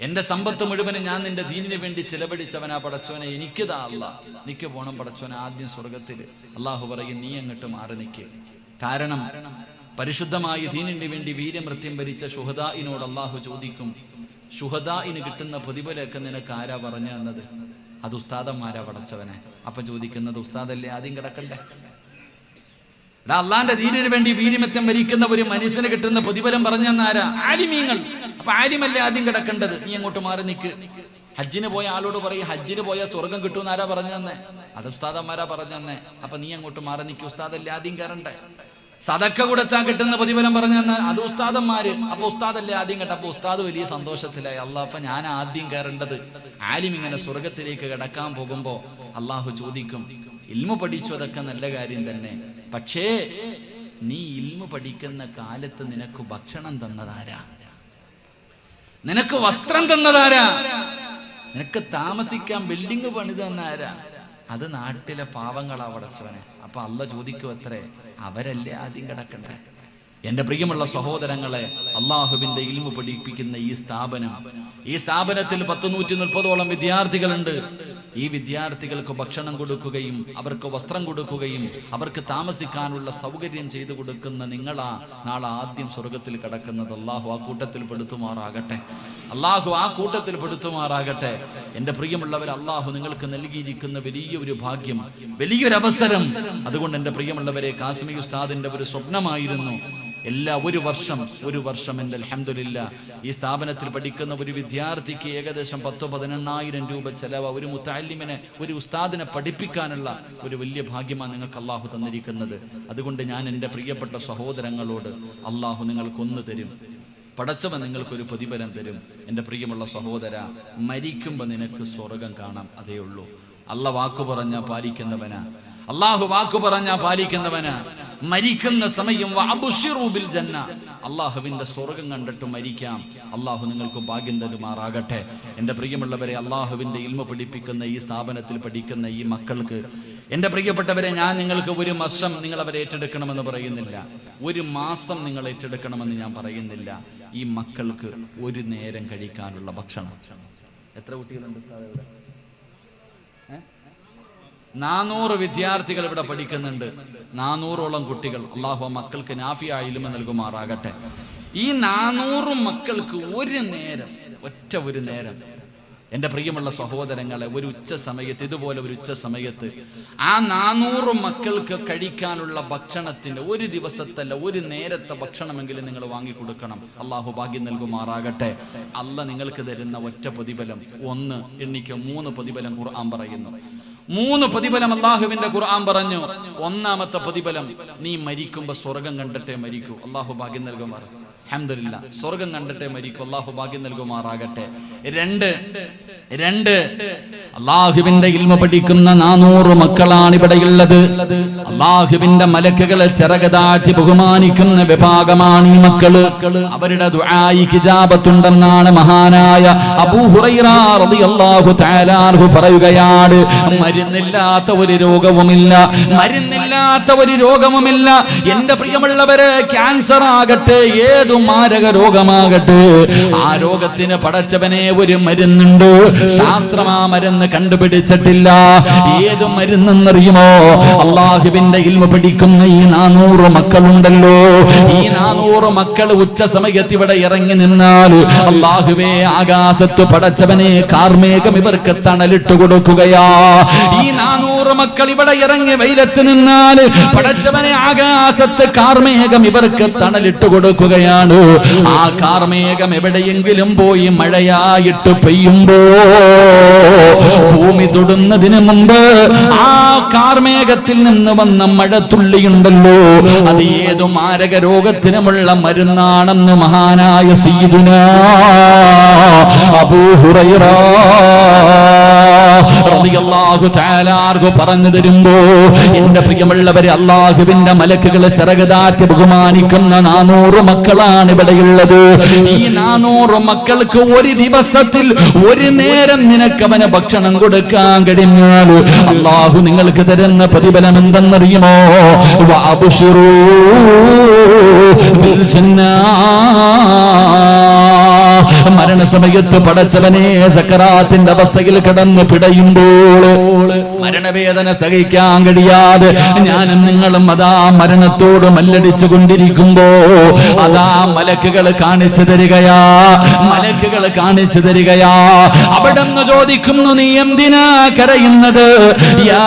എന്റെ സമ്പത്ത് മുഴുവനും ഞാൻ നിന്റെ ദീനിന് വേണ്ടി ചിലവഴിച്ചവനാ പടച്ചവനെ, എനിക്ക് താ അല്ലാ, നിക്ക് പോണം പടച്ചവനെ ആദ്യം സ്വർഗത്തിൽ. അള്ളാഹു പറയും, നീ അങ്ങോട്ട് മാറി നിൽക്ക്. കാരണം പരിശുദ്ധമായ ദീനിന് വേണ്ടി വീര്യമൃത്യം വരിച്ച ശുഹദാഇനോട് അള്ളാഹു ചോദിക്കും, ശുഹദാഇന് കിട്ടുന്ന പ്രതിഫലമൊക്കെ നിനക്ക് ആരാ പറഞ്ഞു തന്നത്? അത് ഉസ്താദന്മാരാ പടച്ചവനെ. അപ്പൊ ചോദിക്കുന്നത്, ഉസ്താദല്ലേ ആദ്യം കിടക്കണ്ടേ? അള്ളാന്റെ ദീനിന് വേണ്ടി വീര്യമൃത്യം വരിക്കുന്ന ഒരു മനുഷ്യന് കിട്ടുന്ന പ്രതിഫലം പറഞ്ഞു തന്നാരാ? ആലിമീങ്ങൾ. അപ്പൊ ആലിമല്ലേ ആദ്യം കിടക്കേണ്ടത്? നീ അങ്ങോട്ട് മാറി നിൽക്ക്. ഹജ്ജിന് പോയ ആളോട് പറയും, ഹജ്ജിന് പോയാൽ സ്വർഗം കിട്ടുമെന്ന് ആരാ പറഞ്ഞു തന്നെ? അത് ഉസ്താദന്മാരാ പറഞ്ഞു തന്നെ. അപ്പൊ നീ അങ്ങോട്ട് മാറി നിൽക്കും, ഉസ്താദല്ലേ ആദ്യം കയറണ്ടേ? സദക്ക കൊടുത്താൽ കിട്ടുന്ന പ്രതിഫലം പറഞ്ഞു തന്നെ, അത് ഉസ്താദന്മാര്. അപ്പൊ ഉസ്താദല്ലേ ആദ്യം കേട്ട. അപ്പൊ ഉസ്താദ് വലിയ സന്തോഷത്തിലായി. അള്ളാഹ്, അപ്പൊ ഞാൻ ആദ്യം കയറേണ്ടത്. ആലിം ഇങ്ങനെ സ്വർഗത്തിലേക്ക് കിടക്കാൻ പോകുമ്പോ അള്ളാഹു ചോദിക്കും, ഇൽമു പഠിച്ചു, അതൊക്കെ നല്ല കാര്യം തന്നെ, പക്ഷേ നീ ഇൽമു പഠിക്കുന്ന കാലത്ത് നിനക്ക് ഭക്ഷണം തന്നതാരാ? നിനക്ക് വസ്ത്രം തന്നതാരാ? നിനക്ക് താമസിക്കാൻ ബിൽഡിംഗ് പണിത് തന്നാരാ? അത് നാട്ടിലെ പാവങ്ങളാ പടച്ചവനെ. അപ്പൊ അള്ള ചോദിക്കും അത്രേ, അവരല്ലേ ആദ്യം കിടക്കണ്ടേ? എന്റെ പ്രിയമുള്ള സഹോദരങ്ങളെ, അള്ളാഹുവിന്റെ ഇൽമു പഠിപ്പിക്കുന്ന ഈ സ്ഥാപനത്തിൽ 130-140 വിദ്യാർത്ഥികളുണ്ട്. ഈ വിദ്യാർത്ഥികൾക്ക് ഭക്ഷണം കൊടുക്കുകയും അവർക്ക് വസ്ത്രം കൊടുക്കുകയും അവർക്ക് താമസിക്കാനുള്ള സൗകര്യം ചെയ്തു കൊടുക്കുന്ന നിങ്ങളാ നാളെ ആദ്യം സ്വർഗത്തിൽ കിടക്കുന്നത്. അള്ളാഹു ആ കൂട്ടത്തിൽ പെടുത്തുമാറാകട്ടെ. എന്റെ പ്രിയമുള്ളവർ, അള്ളാഹു നിങ്ങൾക്ക് നൽകിയിരിക്കുന്ന വലിയൊരു ഭാഗ്യം, വലിയൊരു അവസരം. അതുകൊണ്ട് എന്റെ പ്രിയമുള്ളവരെ, കാസിമി ഉസ്താദിന്റെ ഒരു സ്വപ്നമായിരുന്നു ഒരു വർഷം എൻ്റെ അൽഹംദുലില്ലാ ഈ സ്ഥാപനത്തിൽ പഠിക്കുന്ന ഒരു വിദ്യാർത്ഥിക്ക് ഏകദേശം 10-18,000 രൂപ ചെലവ്, ഒരു മുത്തഅല്ലിമിനെ, ഒരു ഉസ്താദിനെ പഠിപ്പിക്കാനുള്ള ഒരു വലിയ ഭാഗ്യമാണ് നിങ്ങൾക്ക് അള്ളാഹു തന്നിരിക്കുന്നത്. അതുകൊണ്ട് ഞാൻ എൻ്റെ പ്രിയപ്പെട്ട സഹോദരങ്ങളോട്, അള്ളാഹു നിങ്ങൾക്കൊന്നു തരും, പടച്ചവൻ നിങ്ങൾക്കൊരു പ്രതിഫലം തരും. എൻ്റെ പ്രിയമുള്ള സഹോദര, മരിക്കുമ്പോൾ നിനക്ക് സ്വർഗം കാണാം, അതേ ഉള്ളൂ. അള്ളാഹു വാക്കു പറഞ്ഞാ പാലിക്കുന്നവനാ. മരിക്കുന്ന സമയം അള്ളാഹുവിന്റെ സ്വർഗം കണ്ടിട്ട് മരിക്കാം. അള്ളാഹു നിങ്ങൾക്ക് ഭാഗ്യം തരുമാറാകട്ടെ. എൻ്റെ പ്രിയമുള്ളവരെ, അള്ളാഹുവിന്റെ ഇൽമ പഠിപ്പിക്കുന്ന ഈ സ്ഥാപനത്തിൽ പഠിക്കുന്ന ഈ മക്കൾക്ക്, എൻ്റെ പ്രിയപ്പെട്ടവരെ, ഞാൻ നിങ്ങൾക്ക് ഒരു വർഷം നിങ്ങൾ അവരെ ഏറ്റെടുക്കണമെന്ന് പറയുന്നില്ല, ഒരു മാസം നിങ്ങൾ ഏറ്റെടുക്കണമെന്ന് ഞാൻ പറയുന്നില്ല. ഈ മക്കൾക്ക് ഒരു നേരം കഴിക്കാനുള്ള ഭക്ഷണം. എത്ര കുട്ടികളുണ്ട് ഇവിടെ? 400 വിദ്യാർത്ഥികൾ ഇവിടെ പഠിക്കുന്നുണ്ട്. 400ഓളം കുട്ടികൾ. അള്ളാഹു മക്കൾക്ക് നാഫിയ ഇൽമ നൽകുമാറാകട്ടെ. ഈ 400 മക്കൾക്ക് ഒരു നേരം എൻ്റെ പ്രിയമുള്ള സഹോദരങ്ങളെ, ഇതുപോലെ ഒരു ഉച്ച സമയത്ത് ആ 400 മക്കൾക്ക് കഴിക്കാനുള്ള ഭക്ഷണത്തിന് ഒരു ദിവസത്തല്ല, ഒരു നേരത്തെ ഭക്ഷണമെങ്കിലും നിങ്ങൾ വാങ്ങിക്കൊടുക്കണം. അള്ളാഹു ഭാഗ്യം നൽകുമാറാകട്ടെ. അല്ല നിങ്ങൾക്ക് തരുന്ന ഒറ്റ പ്രതിഫലം, 3 പ്രതിഫലം ഖുർആൻ പറയുന്നു. 3 പ്രതിഫലം അള്ളാഹുവിന്റെ ഖുർആൻ പറഞ്ഞു. ഒന്നാമത്തെ പ്രതിഫലം, നീ മരിക്കുമ്പോ സ്വർഗം കണ്ടിട്ടേ മരിക്കൂ. അള്ളാഹു ഭാഗ്യം നൽകുമാറാകട്ടെ. അൽഹംദുലില്ലാ, സ്വർഗം കണ്ടിട്ടേ മരിക്കൂ. അള്ളാഹു ഭാഗ്യം നൽകുമാറാകട്ടെ. 2 അള്ളാഹുവിന്റെ ഇൽമ പഠിക്കുന്ന 400 മക്കളാണ് ഇവിടെയുള്ളത്. അള്ളാഹുവിന്റെ മലക്കുകളെ ചിറകതാറ്റി ബഹുമാനിക്കുന്ന വിഭാഗമാണ് ഈ മക്കള്. അവരുടെ ദുആഇക്ക് ഇജാബത്തുണ്ടെന്നാണ് മഹാനായ അബൂ ഹുറൈറ റളിയല്ലാഹു തആല അൻഹു പറയുകയാണ്. മരുന്നില്ലാത്ത ഒരു രോഗവുമില്ല. എന്റെ പ്രിയമുള്ളവരെ, ക്യാൻസർ ആകട്ടെ, ഏതു മാരക രോഗമാകട്ടെ, ആ രോഗത്തിന് പടച്ചവനെ ഒരു മരുന്നുണ്ട്. ശാസ്ത്രം ആ മരുന്ന് കണ്ടുപിടിച്ചിട്ടില്ല. ഏത് മരുന്നെന്നറിയുമോ? അള്ളാഹുവിന്റെ ഇൽമ പഠിക്കുന്ന ഈ 400 മക്കളുണ്ടല്ലോ, ഈ 400 മക്കൾ ഉച്ച സമയത്ത് ഇവിടെ ഇറങ്ങി നിന്നാൽ, അള്ളാഹുവേ, ആകാശത്ത് പടച്ചവനെ കാർമേഘം ഇവർക്ക് തണലിട്ട് കൊടുക്കുകയാ. ഈ 400 മക്കൾ ഇവിടെ ഇറങ്ങി വെയിലത്ത് നിന്നാൽ, പടച്ചവനെ, ആകാശത്ത് കാർമേഘം ഇവർക്ക് തണലിട്ട് കൊടുക്കുകയാണ്. ആ കാർമേഘം എവിടെയെങ്കിലും പോയി മഴയായിട്ട് പെയ്യുമ്പോ, ഭൂമി തൊടുന്നതിന് മുമ്പ് ആ കാർമേഘത്തിൽ നിന്ന് വന്ന മഴത്തുള്ളിയുണ്ടല്ലോ, അത് ഏതു മാരക രോഗത്തിനുമുള്ള മരുന്നാണെന്ന് മഹാനായ സയ്യിദുനാ അബൂ ഹുറൈറ റളിയല്ലാഹു തആല അൻഹു പറഞ്ഞു തരുമ്പോ, എന്റെ പ്രിയമുള്ളവരെ, അള്ളാഹുവിന്റെ മലക്കുകളെ ചിറകതാറ്റി ബഹുമാനിക്കുന്ന 400 മക്കളാണ് ഇവിടെയുള്ളത്. ഈ 400 മക്കൾക്ക് ഒരു ദിവസത്തിൽ ഒരു നേരം നിനക്ക് അവന് ഭക്ഷണം കൊടുക്കാൻ കഴിഞ്ഞാൽ, അള്ളാഹു നിങ്ങൾക്ക് തരുന്ന പ്രതിഫലം എന്തെന്നറിയുമോ? വഅബ്ശിറൂ ബിൽ ജന്നാ. മരണസമയത്ത് പടച്ചവനെ, സക്കറാത്തിന്റെ അവസ്ഥയിൽ കിടന്ന് പിടയുമ്പോൾ, മരണവേദന സഹിക്കാൻ കഴിയാതെ ഞാനും നിങ്ങളും അതാ മരണത്തോട് മല്ലടിച്ചു കൊണ്ടിരിക്കുമ്പോ, അതാ മലക്കുകൾ കാണിച്ചു തരികയാ. അവിടെന്ന് ചോദിക്കുന്നു, നീ എന്തിനാ കരയുന്നത്? യാ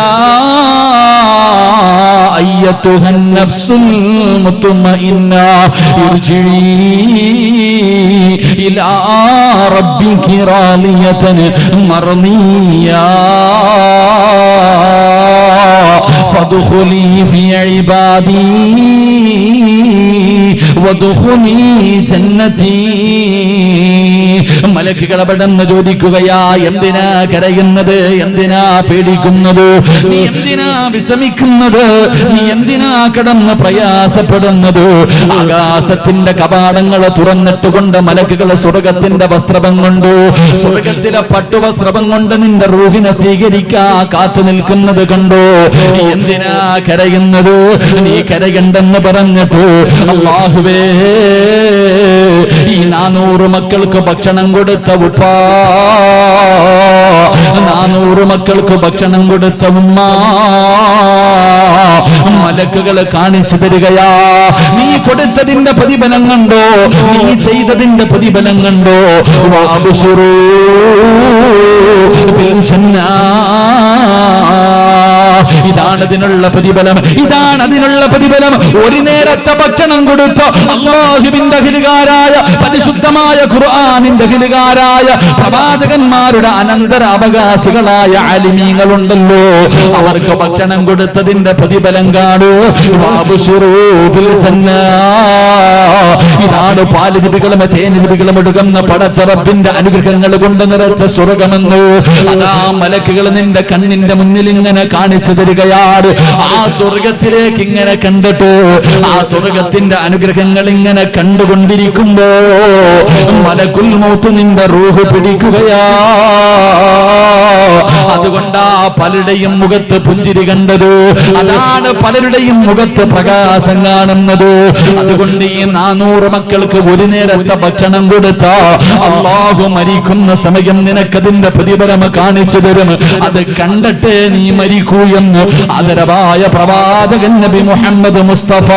അയ്യത്തുഹൻ നഫ്സുൽ മുത്മഇന്ന ഇർജിഇ ഇലാ റബ്ബികി റാളിയതൻ മർദിയാ ഫദ്ഖുലി ഫീ ഇബാദി വദ്ഖുലീ ജന്നതീ. മലക്കുകൾ അവിടെന്ന് ചോദിക്കുകയാ, എന്തിനാ കരയുന്നത്, എന്തിനാ പേടിക്കുന്നത്, നീ എന്തിനാ വിഷമിക്കുന്നത്, നീ എന്തിനാ കിടന്ന് പ്രയാസപ്പെടുന്നത്? ആകാശത്തിന്റെ കവാടങ്ങൾ തുറന്നിട്ടുകൊണ്ട് മലക്കുകൾ സ്വർഗത്തിന്റെ വസ്ത്രം കൊണ്ട്, സ്വർഗത്തിലെ പട്ടുവസ്ത്രം കൊണ്ട് നിന്റെ റൂഹിനെ സ്വീകരിക്കാ കാത്തു നിൽക്കുന്നത് കണ്ടോ? എന്തിനാ കരയുന്നത്? നീ കരയണ്ടെന്ന് പറഞ്ഞിട്ട് അല്ലാഹുവേ, ഈ 400 മക്കൾക്ക് ഭക്ഷണം കൊടുത്ത ഉപ്പ, 400 മക്കൾക്ക് ഭക്ഷണം കൊടുത്ത ഉമ്മ, മലക്കുകൾ കാണിച്ചു തരികയാ. നീ കൊടുത്തതിന്റെ പ്രതിഫലം കണ്ടോ, നീ ചെയ്തതിന്റെ പ്രതിഫലം കണ്ടോ? വഅബ്ശിറൂ ബിൽ ജന്നാ. ഇതാണ് അതിനുള്ള പ്രതിഫലം, ഇതാണ് അതിനുള്ള പ്രതിഫലം. ഒരു നേരത്തെ ഭക്ഷണം കൊടുത്ത അല്ലാഹുവിന്റെ അഖിലുകാരായ പരിശുദ്ധമായ ഖുർആനിന്റെ അഖിലുകാരായ പ്രവാചകന്മാരുടെ അനന്തര അവകാശികളായ ആലിമീങ്ങളുണ്ടല്ലോ, അവർക്ക് ഭക്ഷണം കൊടുത്തതിന്റെ പ്രതിഫലം കാണൂ. വഅബ്ശിറൂ ബിൽ ജന്നാ. ഇതാണ് പാലുലിപികളും തേനിലിപികളും ഒടുകുന്ന പടച്ച റബ്ബിന്റെ അനുഗ്രഹങ്ങൾ കൊണ്ട് നിറച്ച സ്വർഗമെന്ന് അതാ മലക്കുകൾ നിന്റെ കണ്ണിന്റെ മുന്നിൽ ഇങ്ങനെ കാണിച്ചു തരികയാണ്. ആ സ്വർഗത്തിലേക്ക് ഇങ്ങനെ കണ്ടിട്ട്, ആ സ്വർഗത്തിന്റെ അനുഗ്രഹങ്ങൾ ഇങ്ങനെ കണ്ടുകൊണ്ടിരിക്കുമ്പോ മലക്കുൽ മൗത്ത് നിന്റെ റൂഹ് പിടിക്കുകയാ. അതുകൊണ്ടാ പലരുടെയും മുഖത്ത് പുഞ്ചിരി കണ്ടത്, അതാണ് പലരുടെയും മുഖത്ത് പ്രകാശം കാണുന്നത്. അതുകൊണ്ട് ഈ 400 മക്കൾക്ക് ഒരു നേരത്തെ ഭക്ഷണം കൊടുത്ത അല്ലാഹു മരിക്കുന്ന സമയം നിനക്കതിന്റെ പ്രതിഫലം കാണിച്ചു തരും. അത് കണ്ടിട്ട് നീ മരിക്കൂ എന്ന് ആദരവായ പ്രവാചകൻ നബി മുഹമ്മദ് മുസ്തഫ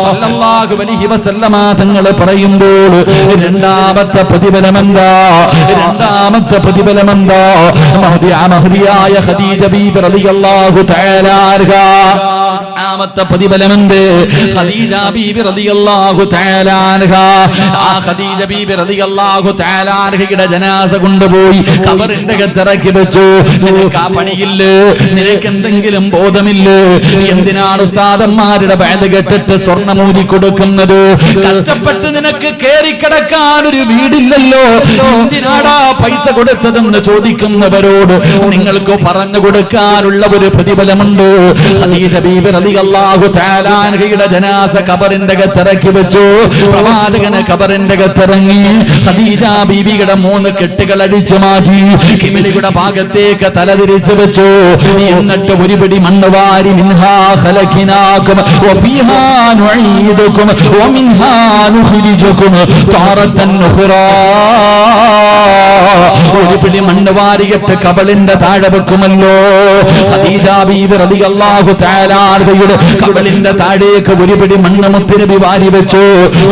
സല്ലല്ലാഹു അലൈഹി വസല്ലമ തങ്ങൾ പറയുമ്പോൾ രണ്ടാമത്തെ പ്രതിഫലം എന്താ? രണ്ടാമത്തെ പ്രതിഫലം എന്താ? മഹദിയായ ഖദീജ ബീബി റളിയല്ലാഹു തആല അൻഹ. രണ്ടാമത്തെ പ്രതിഫലം എന്ത്? ഖദീജ ബീബി റളിയല്ലാഹു തആല അൻഹ. ആ ഖദീജ ബീബി റളിയല്ലാഹു തആല അൻഹയുടെ ജനാസ കൊണ്ടുപോയി ഖബറിന്റെ അകത്തിറക്കി വെച്ചു. നിനക്ക് ആ പണിയില്ല, നിനക്ക് എന്തെങ്കിലും ബോധമില്ല? എന്തിനാണ് ഉസ്താദന്മാരുടെ ബാധ കെട്ടിട്ട് സ്വർണ്ണമൂരി കൊടുക്കുന്നത്? കഷ്ടപ്പെട്ട് നിനക്ക് കേറിക്കിടക്കാൻ ഒരു വീടില്ലല്ലോ, എന്തിനാടാ പൈസ കൊടുത്തതെന്ന് ചോദിക്കുന്നവരോട് നിങ്ങൾക്ക് പറഞ്ഞു കൊടുക്കാനുള്ള ഒരു പ്രതിഫലമുണ്ട്. ഖദീജ ബീബി റളിയല്ലാഹു തആല അൻഹയുടെ ജനാസ ഖബറിന്റെ അകത്തിറക്കി വെച്ചു. പ്രവാചകന് ഖബറിന്റെ അകത്തിറങ്ങി ഖദീജ ബീബിയുടെ 3 കെട്ടുകൾ അടിച്ചു മാറ്റി കിബിലയുടെ ഭാഗത്തേക്ക് തലതിരിച്ചു വെച്ചു. എന്നിട്ട് ഒരു പിടി മണ്ണ് വാരി മിൻഹാ ഖലഖനാകും വഫീഹാ നുഈദുകും വമിൻഹാ നുഖ്രിജുകും താറത്തൻ ഉഖ്റാ. ഒരു പിടി മണ്ണ് വാരിയിട്ട് കബളിന്റെ താഴെ വെക്കുമല്ലോ. ഖദീജ ബീബി റളിയല്ലാഹു തആല അൻഹയുടെ കബളിന്റെ താഴേക്ക് ഒരു പിടി മണ്ണ് മുത്തുനബി വാരി വെച്ചു.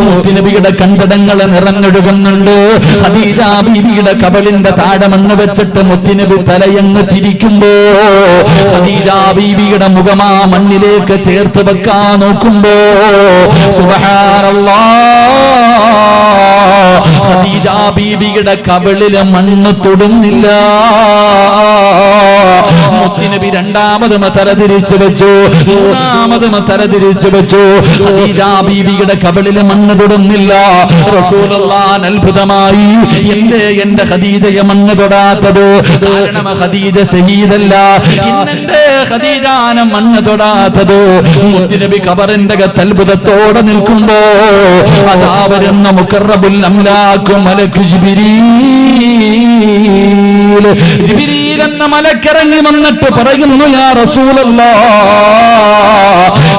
മുത്തുനബിയുടെ കണ്ടടങ്ങൾ നിറഞ്ഞൊഴുകുന്നുണ്ട്. ഖദീജ ബീബിയുടെ കബളിന്റെ താഴെ മണ്ണ് വെച്ചിട്ട് മുത്തുനബി തലയങ്ങ് തിരിക്കുമ്പോ ഖദീജ ബീബിയുടെ മുഖമാ മണ്ണിലേക്ക് ചേർത്ത് വെക്കാൻ നോക്കുമ്പോ സുബ്ഹാനല്ലാഹ്, ഖദീജ ബീബിയുടെ കബളിലെ മണ്ണ് തൊടുന്നില്ല. മുത്തുനബി രണ്ടാമതും തലതിരിച്ചു വെച്ചു, മൂന്നാമതും തലതിരിച്ചു വെച്ചു. ഖദീജ ബീബിയുടെ കബളിലെ മണ്ണ് തൊടുന്നില്ല. റസൂലുള്ളാഹി അത്ഭുതമായി, എന്റെ ഖദീജയെ മണ്ണ് തൊടാത്തത്? കാരണം ഖദീജ ഷഹീദല്ല. ഇന്നെന്റെ ഖദീജാനെ മണ്ണ് തൊടാത്തത്? മുത്തുനബി ഖബറിന്റെ അകത്ത് അത്ഭുതത്തോടെ നിൽക്കുമ്പോ അതാ വരുന്ന മുഖറബുൽ അംലാഖ് മലക്ക് ജിബ്രീൽ. ജിബ്രീൽ എന്ന മലക്കിറങ്ങി വന്നിട്ട് പറയുന്നു, യാ റസൂലല്ലാഹ്,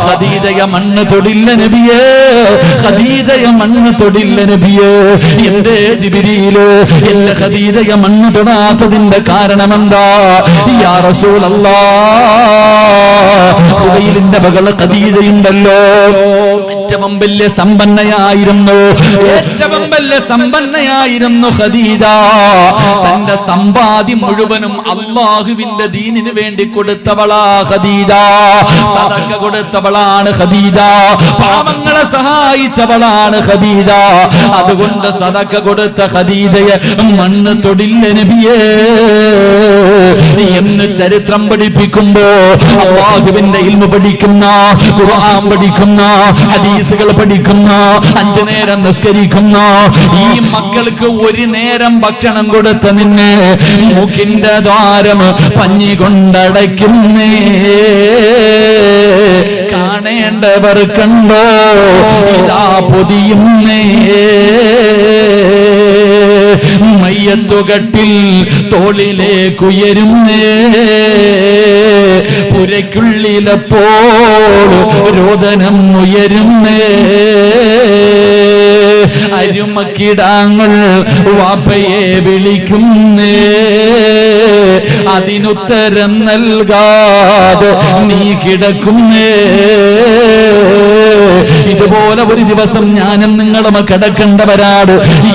ഖദീജയെ മണ്ണ് തൊടില്ല നബിയേ, ഖദീജയെ മണ്ണ് തൊടില്ല നബിയേ. എന്റെ ജിബ്രീൽ, എന്റെ ഖദീജയെ മണ്ണ് തൊടാത്തതിന്റെ കാരണം എന്താ? യാ റസൂലല്ലാഹ്, ഖുബൈലിന്റെ മകള് ഖദീജയുണ്ടല്ലോ, ഏറ്റവും വലിയ സമ്പന്നയായിരുന്നു, ഏറ്റവും വലിയ സമ്പന്നയായിരുന്നു ഖദീജ. തന്റെ സമ്പാദ്യം മുഴുവനും അല്ലാഹുവിന്റെ ദീനിന് വേണ്ടി കൊടുത്തവളാ ഖദീജ. സദഖ കൊടുത്തവളാണ് ഖദീജ, പാവങ്ങളെ സഹായിച്ചവളാണ് ഖദീജ. അതുകൊണ്ട് സദഖ കൊടുത്ത ഖദീജയെ മണ്ണ് തൊടില്ല നബിയേ. എന്ന് ചരിത്രം പഠിപ്പിക്കുമ്പോ അല്ലാഹുവിന്റെ ഇൽമു പഠിക്കുന്ന, ഖുർആൻ പഠിക്കുന്ന, ഹദീസുകൾ പഠിക്കുന്ന, 5 നേരം നിസ്കരിക്കുന്ന ഈ മക്കൾക്ക് ഒരു നേരം ഭക്ഷണം കൊടുത്ത നിന്നെ മൂക്കിന്റെ ദ്വാരം പഞ്ഞി കൊണ്ടടയ്ക്കുന്നേ. കാണേണ്ടവർ കണ്ടോ ഇതാ പൊതിയുന്നേ. മയ്യത്തുകട്ടിൽ തോളിലേക്കുയരുന്നേ. പുരയ്ക്കുള്ളിലപ്പോൾ രോദനം ഉയരുന്നേ. അരുമക്കിടാങ്ങൾ വാപ്പയെ വിളിക്കുന്നേ. അതിനുത്തരം നൽകാതെ നീ കിടക്കുന്നേ. ഇതുപോലെ ഒരു ദിവസം ഞാനും നിങ്ങളും കിടക്കേണ്ടവരാട്.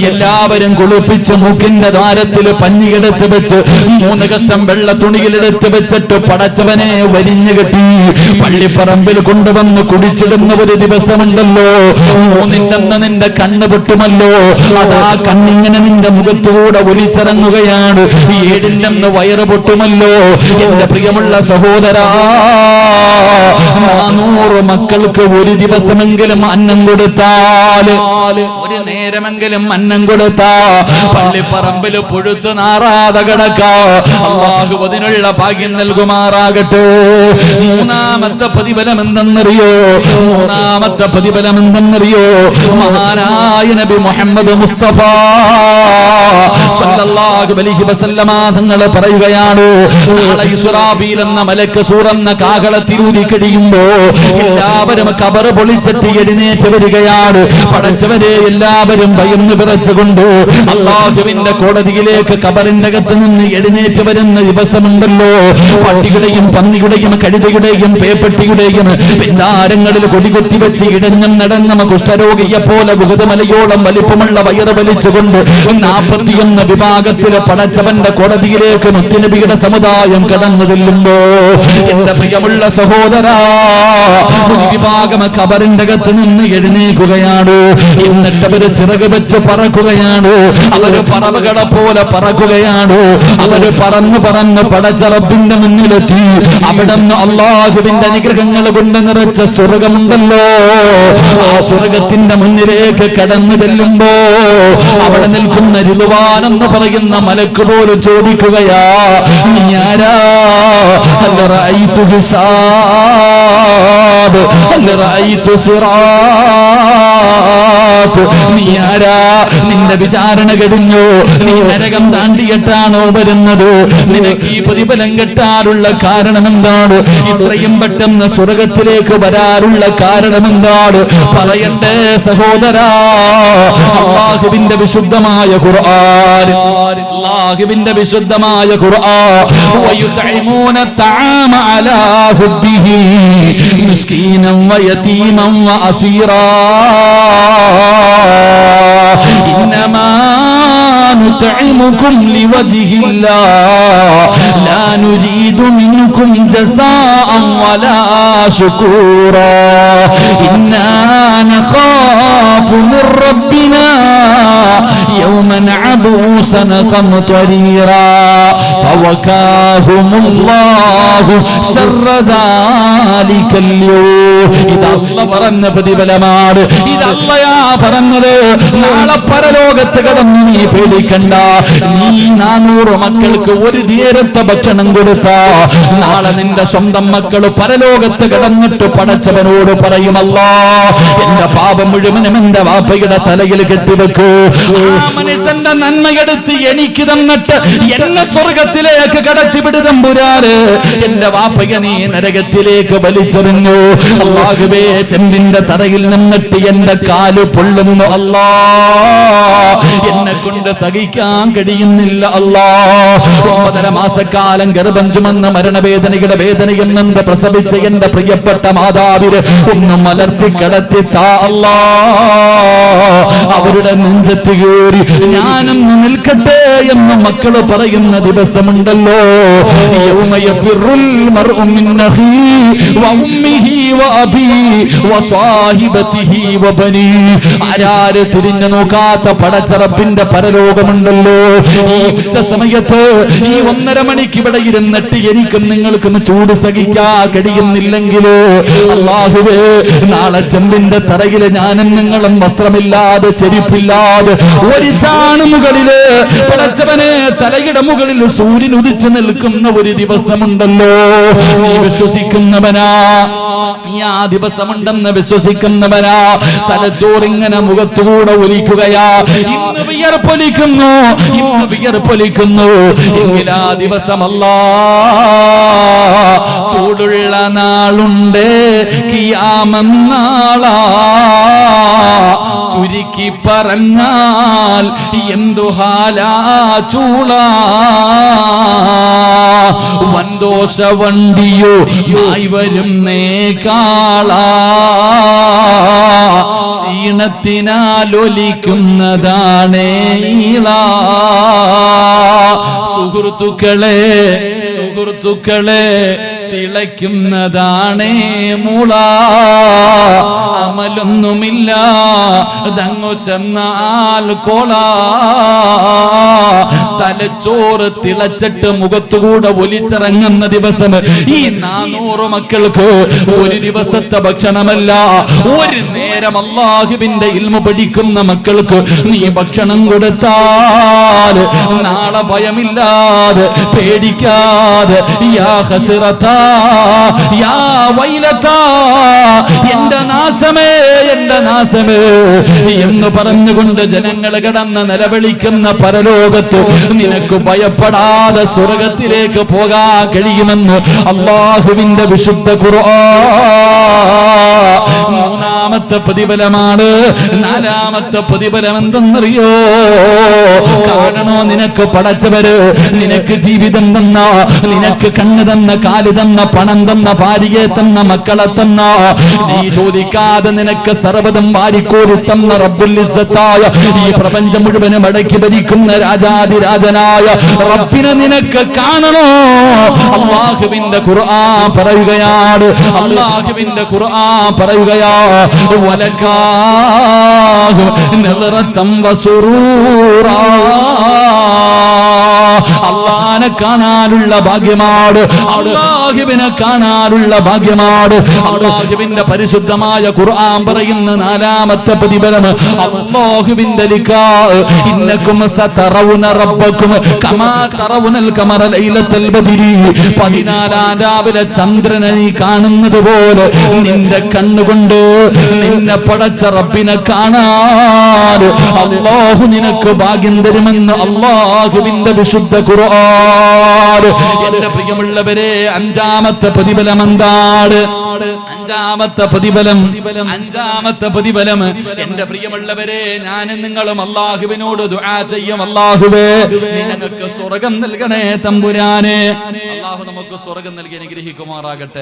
എല്ലാവരും കുളിപ്പിച്ച് മൂക്കിന്റെ ദ്വാരത്തിൽ പഞ്ഞിയെടുത്ത് വെച്ച് 3 കഷ്ടം വെള്ള തുണിയിലെടുത്ത് വെച്ചിട്ട് പടച്ചവനെ വരിഞ്ഞു കെട്ടി പള്ളിപ്പറമ്പിൽ കൊണ്ടുവന്ന് കുടിച്ചിടുന്ന ഒരു ദിവസമുണ്ടല്ലോ. 3 നിന്റെ കണ്ണ് പൊട്ടുമല്ലോ. അതാ കണ്ണിങ്ങനെ നിന്റെ മുഖത്തുകൂടെ ഒലിച്ചിറങ്ങുകയാണ്. 7 വയറ് പൊട്ടുമല്ലോ. എന്റെ പ്രിയമുള്ള സഹോദരാ, 400 മക്കൾക്ക് ഒരു ദിവസമെങ്കിലും അന്നം കൊടുത്താൽ, ഒരു നേരമെങ്കിലും അന്നം കൊടുത്താ പള്ളിപ്പറമ്പിൽ പുഴുത്തു നാറാതെ കിടക്കാ. അല്ലാഹു അതിനുള്ള ഭാഗ്യം നൽകുമാറാകട്ടെ. 3-ാമത്തെ പ്രതിഫലം എന്തെന്നറിയോ? 3-ാമത്തെ പ്രതിഫലം എന്തെന്നറിയോ? മഹാനായ നബി മുഹമ്മദ് മുസ്തഫ സല്ലല്ലാഹു അലൈഹി വസല്ലമ തങ്ങൾ പറയുകയാണ്, നാളെ ഇസ്രാഫീൽ എന്ന മലക്ക് സൂറന്ന കാഹളത്തിലൂതി കഴിയുമ്പോ എല്ലാവരും കബർ പൊളിച്ചിട്ട് എഴുന്നേറ്റ് വരികയാണ്. പടച്ചവരെ എല്ലാവരും ഭയന്ന് വിറച്ചുകൊണ്ട് അല്ലാഹുവിന്റെ കോടതിയിലേക്ക് കബറിന്റെ അകത്ത് നിന്ന് എഴുന്നേറ്റ് വരുന്ന ദിവസമുണ്ടല്ലോ. പട്ടിയുടെയും പന്നിയുടെയും കഴുതയുടെയും പേപ്പട്ടിയുടെയും പിന്നാരങ്ങളിൽ കൊടികുത്തി വെച്ച് ഇടഞ്ഞം നടന്ന കുഷ്ഠരോഗിയെ പോലെ ഗുഹതമലയോളം വലിപ്പമുള്ള വയറ് വലിച്ചുകൊണ്ട് 41 വിഭാഗത്തിലെ പടച്ചവന്റെ കോടതിയിലേക്ക് മുത്തുനബിയുടെ സമുദായം കടന്നു ചെല്ലുമ്പോ എന്റെ പ്രിയമുള്ള സഹോദരാ, ഒരു വിഭാഗം കബറിന്റെ അകത്ത് നിന്ന് എഴുന്നേൽക്കുകയാണ്. എന്നിട്ട് അവര് ചിറക് വെച്ച് പറക്കുകയാണ്. അവര് പറവകളെ പോലെ പറക്കുകയാണ്. അവര് പറന്ന് പടച്ച റബ്ബിന്റെ മുന്നിലെത്തി. അവിടെ നിന്ന് അല്ലാഹുവിന്റെ അനുഗ്രഹങ്ങൾ കൊണ്ട് നിറച്ച സ്വർഗമുണ്ടല്ലോ. ആ സ്വർഗത്തിന്റെ മുന്നിലേക്ക് കടന്നു ചെല്ലുമ്പോ അവിടെ നിൽക്കുന്ന റിദ്വാൻ എന്ന് പറയുന്ന മലക്ക് പോലും ചോദിക്കുകയാ, നീ ആരാ? ഹൽ റഅയ്തു ഹിസാബ്, ഹൽ റഅയ്തു സിറാത്ത്. നീ ആരാ? നിന്റെ വിചാരണ കഴിഞ്ഞു. നീ നരകം താണ്ടിയിട്ടാണോ വരുന്നത്? നിനക്ക് ഈ പ്രതിഫലം കിട്ടാനുള്ള കാരണം എന്താണ്? ഇത്രയും പെട്ടെന്ന് സ്വർഗത്തിലേക്ക് വരാറുള്ള കാരണം എന്താണ്? പറയണ്ടേ സഹോദരാ? അല്ലാഹുവിന്റെ വിശുദ്ധമായ ഖുർആൻ, അല്ലാഹുവിന്റെ വിശുദ്ധമായ ഖുർആൻ, വയുതഇമൂന തആമ അലാ ഹുബ്ബിഹി മിസ്കീനൻ വയതീമൻ വഅസീറാ ഇന്നമാ نطعمكم لوجه الله لا نريد منكم جزاء ولا شكورا إنا نخاف من ربنا يوما عبوسا قمطريرا فوكاهم الله شر ذلك اليوم. إذا الله പറഞ്ഞ പ്രതിഫലമാണ്. ഇതല്ലയാ പറഞ്ഞത്. നാളെ പരലോകത്ത് കടന്നു നീ പേടിക്കണ്ട. നീ 400 മക്കൾക്ക് ഒരു നേരത്തെ ഭക്ഷണം കൊടുത്താ നാളെ നിന്റെ സ്വന്തം മക്കൾ പരലോകത്ത് കടന്നിട്ട് പടച്ചവനോട് പറയും, അല്ലാ എന്റെ പാപം മുഴുവനും എന്റെ വാപ്പയുടെ തലയിൽ കെട്ടിവെക്കൂ. ആ മനുഷ്യന്റെ നന്മയെടുത്ത് എനിക്ക് തന്നിട്ട് എന്നെ സ്വർഗത്തിലേക്ക് കടത്തിവിട് തമ്പുരാന്. എന്റെ വാപ്പയെ നീ നരകത്തിലേക്ക് വലിച്ചെറിഞ്ഞു. അല്ലാഹുവേ, ചെമ്പിന്റെ തറയിൽ നിന്നിട്ട് എന്റെ കാല് പൊള്ളുന്നു. അല്ലാ, എന്നെ കൊണ്ട് സഹിക്കാൻ കഴിയുന്നില്ല. അല്ലാ, 9.5 മാസക്കാലം ഗർഭം ചുമന്ന മരണവേദനയുടെ വേദനയിൽ നിന്ന് പ്രസവിച്ച എന്റെ പ്രിയപ്പെട്ട മാതാവിന് ഒന്ന് മലർത്തി കിടത്തി താ അല്ലാ. അവരുടെ നെഞ്ചത്ത് വീട് കയറി ഞാനൊന്ന് നിൽക്കട്ടെ എന്ന് മക്കള് പറയുന്ന ദിവസമുണ്ടല്ലോ. യൗമ യഫിറുൽ മർഉ മിൻ അഖീ വ ഉമ്മിഹി വ അബീ വ സ്വാഹിബതിഹി വ ബനീ. ആരാര് തിരിഞ്ഞു നോക്കാത്ത പടച്ചറപ്പിന്റെ പരലോകമുണ്ടല്ലോ. ഈ ഉച്ച സമയത്ത് ഈ 1.5 മണിക്ക് ഇവിടെ ഇരുന്നിട്ട് എനിക്കും നിങ്ങൾക്കും ചൂട് സഹിക്കാൻ കഴിയുന്നില്ലെങ്കിലോ അല്ലാഹുവേ, നാളെ ചെമ്പിന്റെ തറയില് ഞാനും നിങ്ങളും വസ്ത്രമില്ലാതെ ചെരുപ്പില്ലാതെ ഒരു ചാണ് മുകളില് പടച്ചവനെ തലയുടെ മുകളിൽ സൂര്യൻ ഉദിച്ചു നിൽക്കുന്ന ഒരു ദിവസമുണ്ടല്ലോ. നീ വിശ്വസിക്കുന്നവനാ? നീ ആ ദിവസമുണ്ടെന്ന് വിശ്വസിക്കുന്നവനാ? തലച്ചോറിങ്ങനെ മുഖത്തുകൂടെ ഒലിക്കുകയാ. ഇന്ന് വിയർപ്പൊലിക്കുന്നു, ഇന്ന് വിയർപ്പൊലിക്കുന്നു. എങ്കിലാ ദിവസമല്ല, ചൂടുള്ള നാളുണ്ട് കിയാമന്നാളാ. ചുരുക്കി പറഞ്ഞാൽ എന്തു ഹാലാ ചൂളാ. വൻദോഷ വണ്ടിയോ ആയി വരും നേക്കാളാ. ക്ഷീണത്തിനാലൊലിക്കുന്നതാണേ ഈളാ. സുഹൃത്തുക്കളെ സുഹൃത്തുക്കളെ തിളയ്ക്കുന്നതാണേ മൂള. അമലൊന്നുമില്ല ദങ്ങു ചെന്നാൽ കോള. തലച്ചോറ് തിളച്ചിട്ട് മുഖത്തുകൂടെ ഒലിച്ചിറങ്ങുന്ന ദിവസം. ഈ 400 മക്കൾക്ക് ഒരു ദിവസത്തെ ഭക്ഷണമല്ല, ഒരു നേരം അല്ലാഹുവിന്റെ ഇൽമു പഠിക്കുന്ന മക്കൾക്ക് നീ ഭക്ഷണം കൊടുത്താൽ നാളെ ഭയമില്ലാതെ പേടിക്കാതെ യാ ഹസ്റതാ യാ വൈലതാ, എന്റെ നാശമേ എന്റെ നാശമേ എന്ന് പറഞ്ഞുകൊണ്ട് ജനങ്ങൾ കിടന്ന് നിലവിളിക്കുന്ന പരലോകത്ത് നിനക്ക് ഭയപ്പെടാതെ സ്വർഗത്തിലേക്ക് പോകാൻ കഴിയുമെന്ന് അല്ലാഹുവിന്റെ വിശുദ്ധ ഖുർആൻ. മൂന്നാമത്തെ പ്രതിഫലമാണ്. നാലാമത്തെ പ്രതിഫലം എന്തെന്നറിയോ? കാണണോ നിനക്ക് പടച്ചവര് നിനക്ക് ജീവിതം തന്ന, നിനക്ക് കണ്ണ് തന്ന, കാല് തന്ന, പണം തന്ന, ഭാര്യയെ തന്ന, മക്കളെ തന്ന, നീ ചോദിക്കാതെ നിനക്ക് സർവ്വതും വാരിക്കോരി തന്ന റബ്ബുൽ ഇസ്സത്തായ ഈ പ്രപഞ്ചം മുഴുവനും അടക്കി ഭരിക്കുന്ന രാജാതിരാജനായ റബ്ബിനെ നിനക്ക് കാണണോ? അല്ലാഹുവിന്റെ ഖുർആൻ പറയുകയാണ്, അല്ലാഹുവിന്റെ ഖുർആൻ പറയുകയാ, വലകാഹു നദറതം വസുറൂറാ. അല്ലാഹനെ കാണാനുള്ള ഭാഗ്യമാണ്, അല്ലാഹുവിനെ കാണാനുള്ള ഭാഗ്യമാണ്. അല്ലാഹുവിന്റെ പരിശുദ്ധമായ ഖുർആൻ പറയുന്ന നാലാമത്തെ പ്രതിഫലം അല്ലാഹുവിന്റെ ലിഖാ. ഇന്നകും സതറൗന റബ്ബകും കമാ തറൗനൽ ഖമറ ലൈലത്തുൽ ബദ്രി. 14 രാവിലെ ചന്ദ്രനെ നീ കാണുന്നത് പോലെ നിന്റെ കണ്ണുകൊണ്ട് നിന്നെ പടച്ച റബ്ബിനെ കാണാൻ അല്ലാഹു നിനക്ക് ഭാഗ്യം തരുമെന്ന് അല്ലാഹുവിന്റെ വിശുദ്ധ ഖുർആൻ. എന്റെ പ്രിയമുള്ളവരെ, അഞ്ചാമത്തെ പ്രതിഫലം എന്താണ്? അഞ്ചാമത്തെ പ്രതിഫലം എന്റെ പ്രിയമുള്ളവരെ, ഞാനും നിങ്ങളും അല്ലാഹുവിനോട് ദുആ ചെയ്യും. അല്ലാഹുവേ, നീ ഞങ്ങൾക്ക് സ്വർഗ്ഗം നൽകണേ തമ്പുരാനെ. അല്ലാഹു നമുക്ക് സ്വർഗ്ഗം നൽകി അനുഗ്രഹിക്കുമാറാകട്ടെ.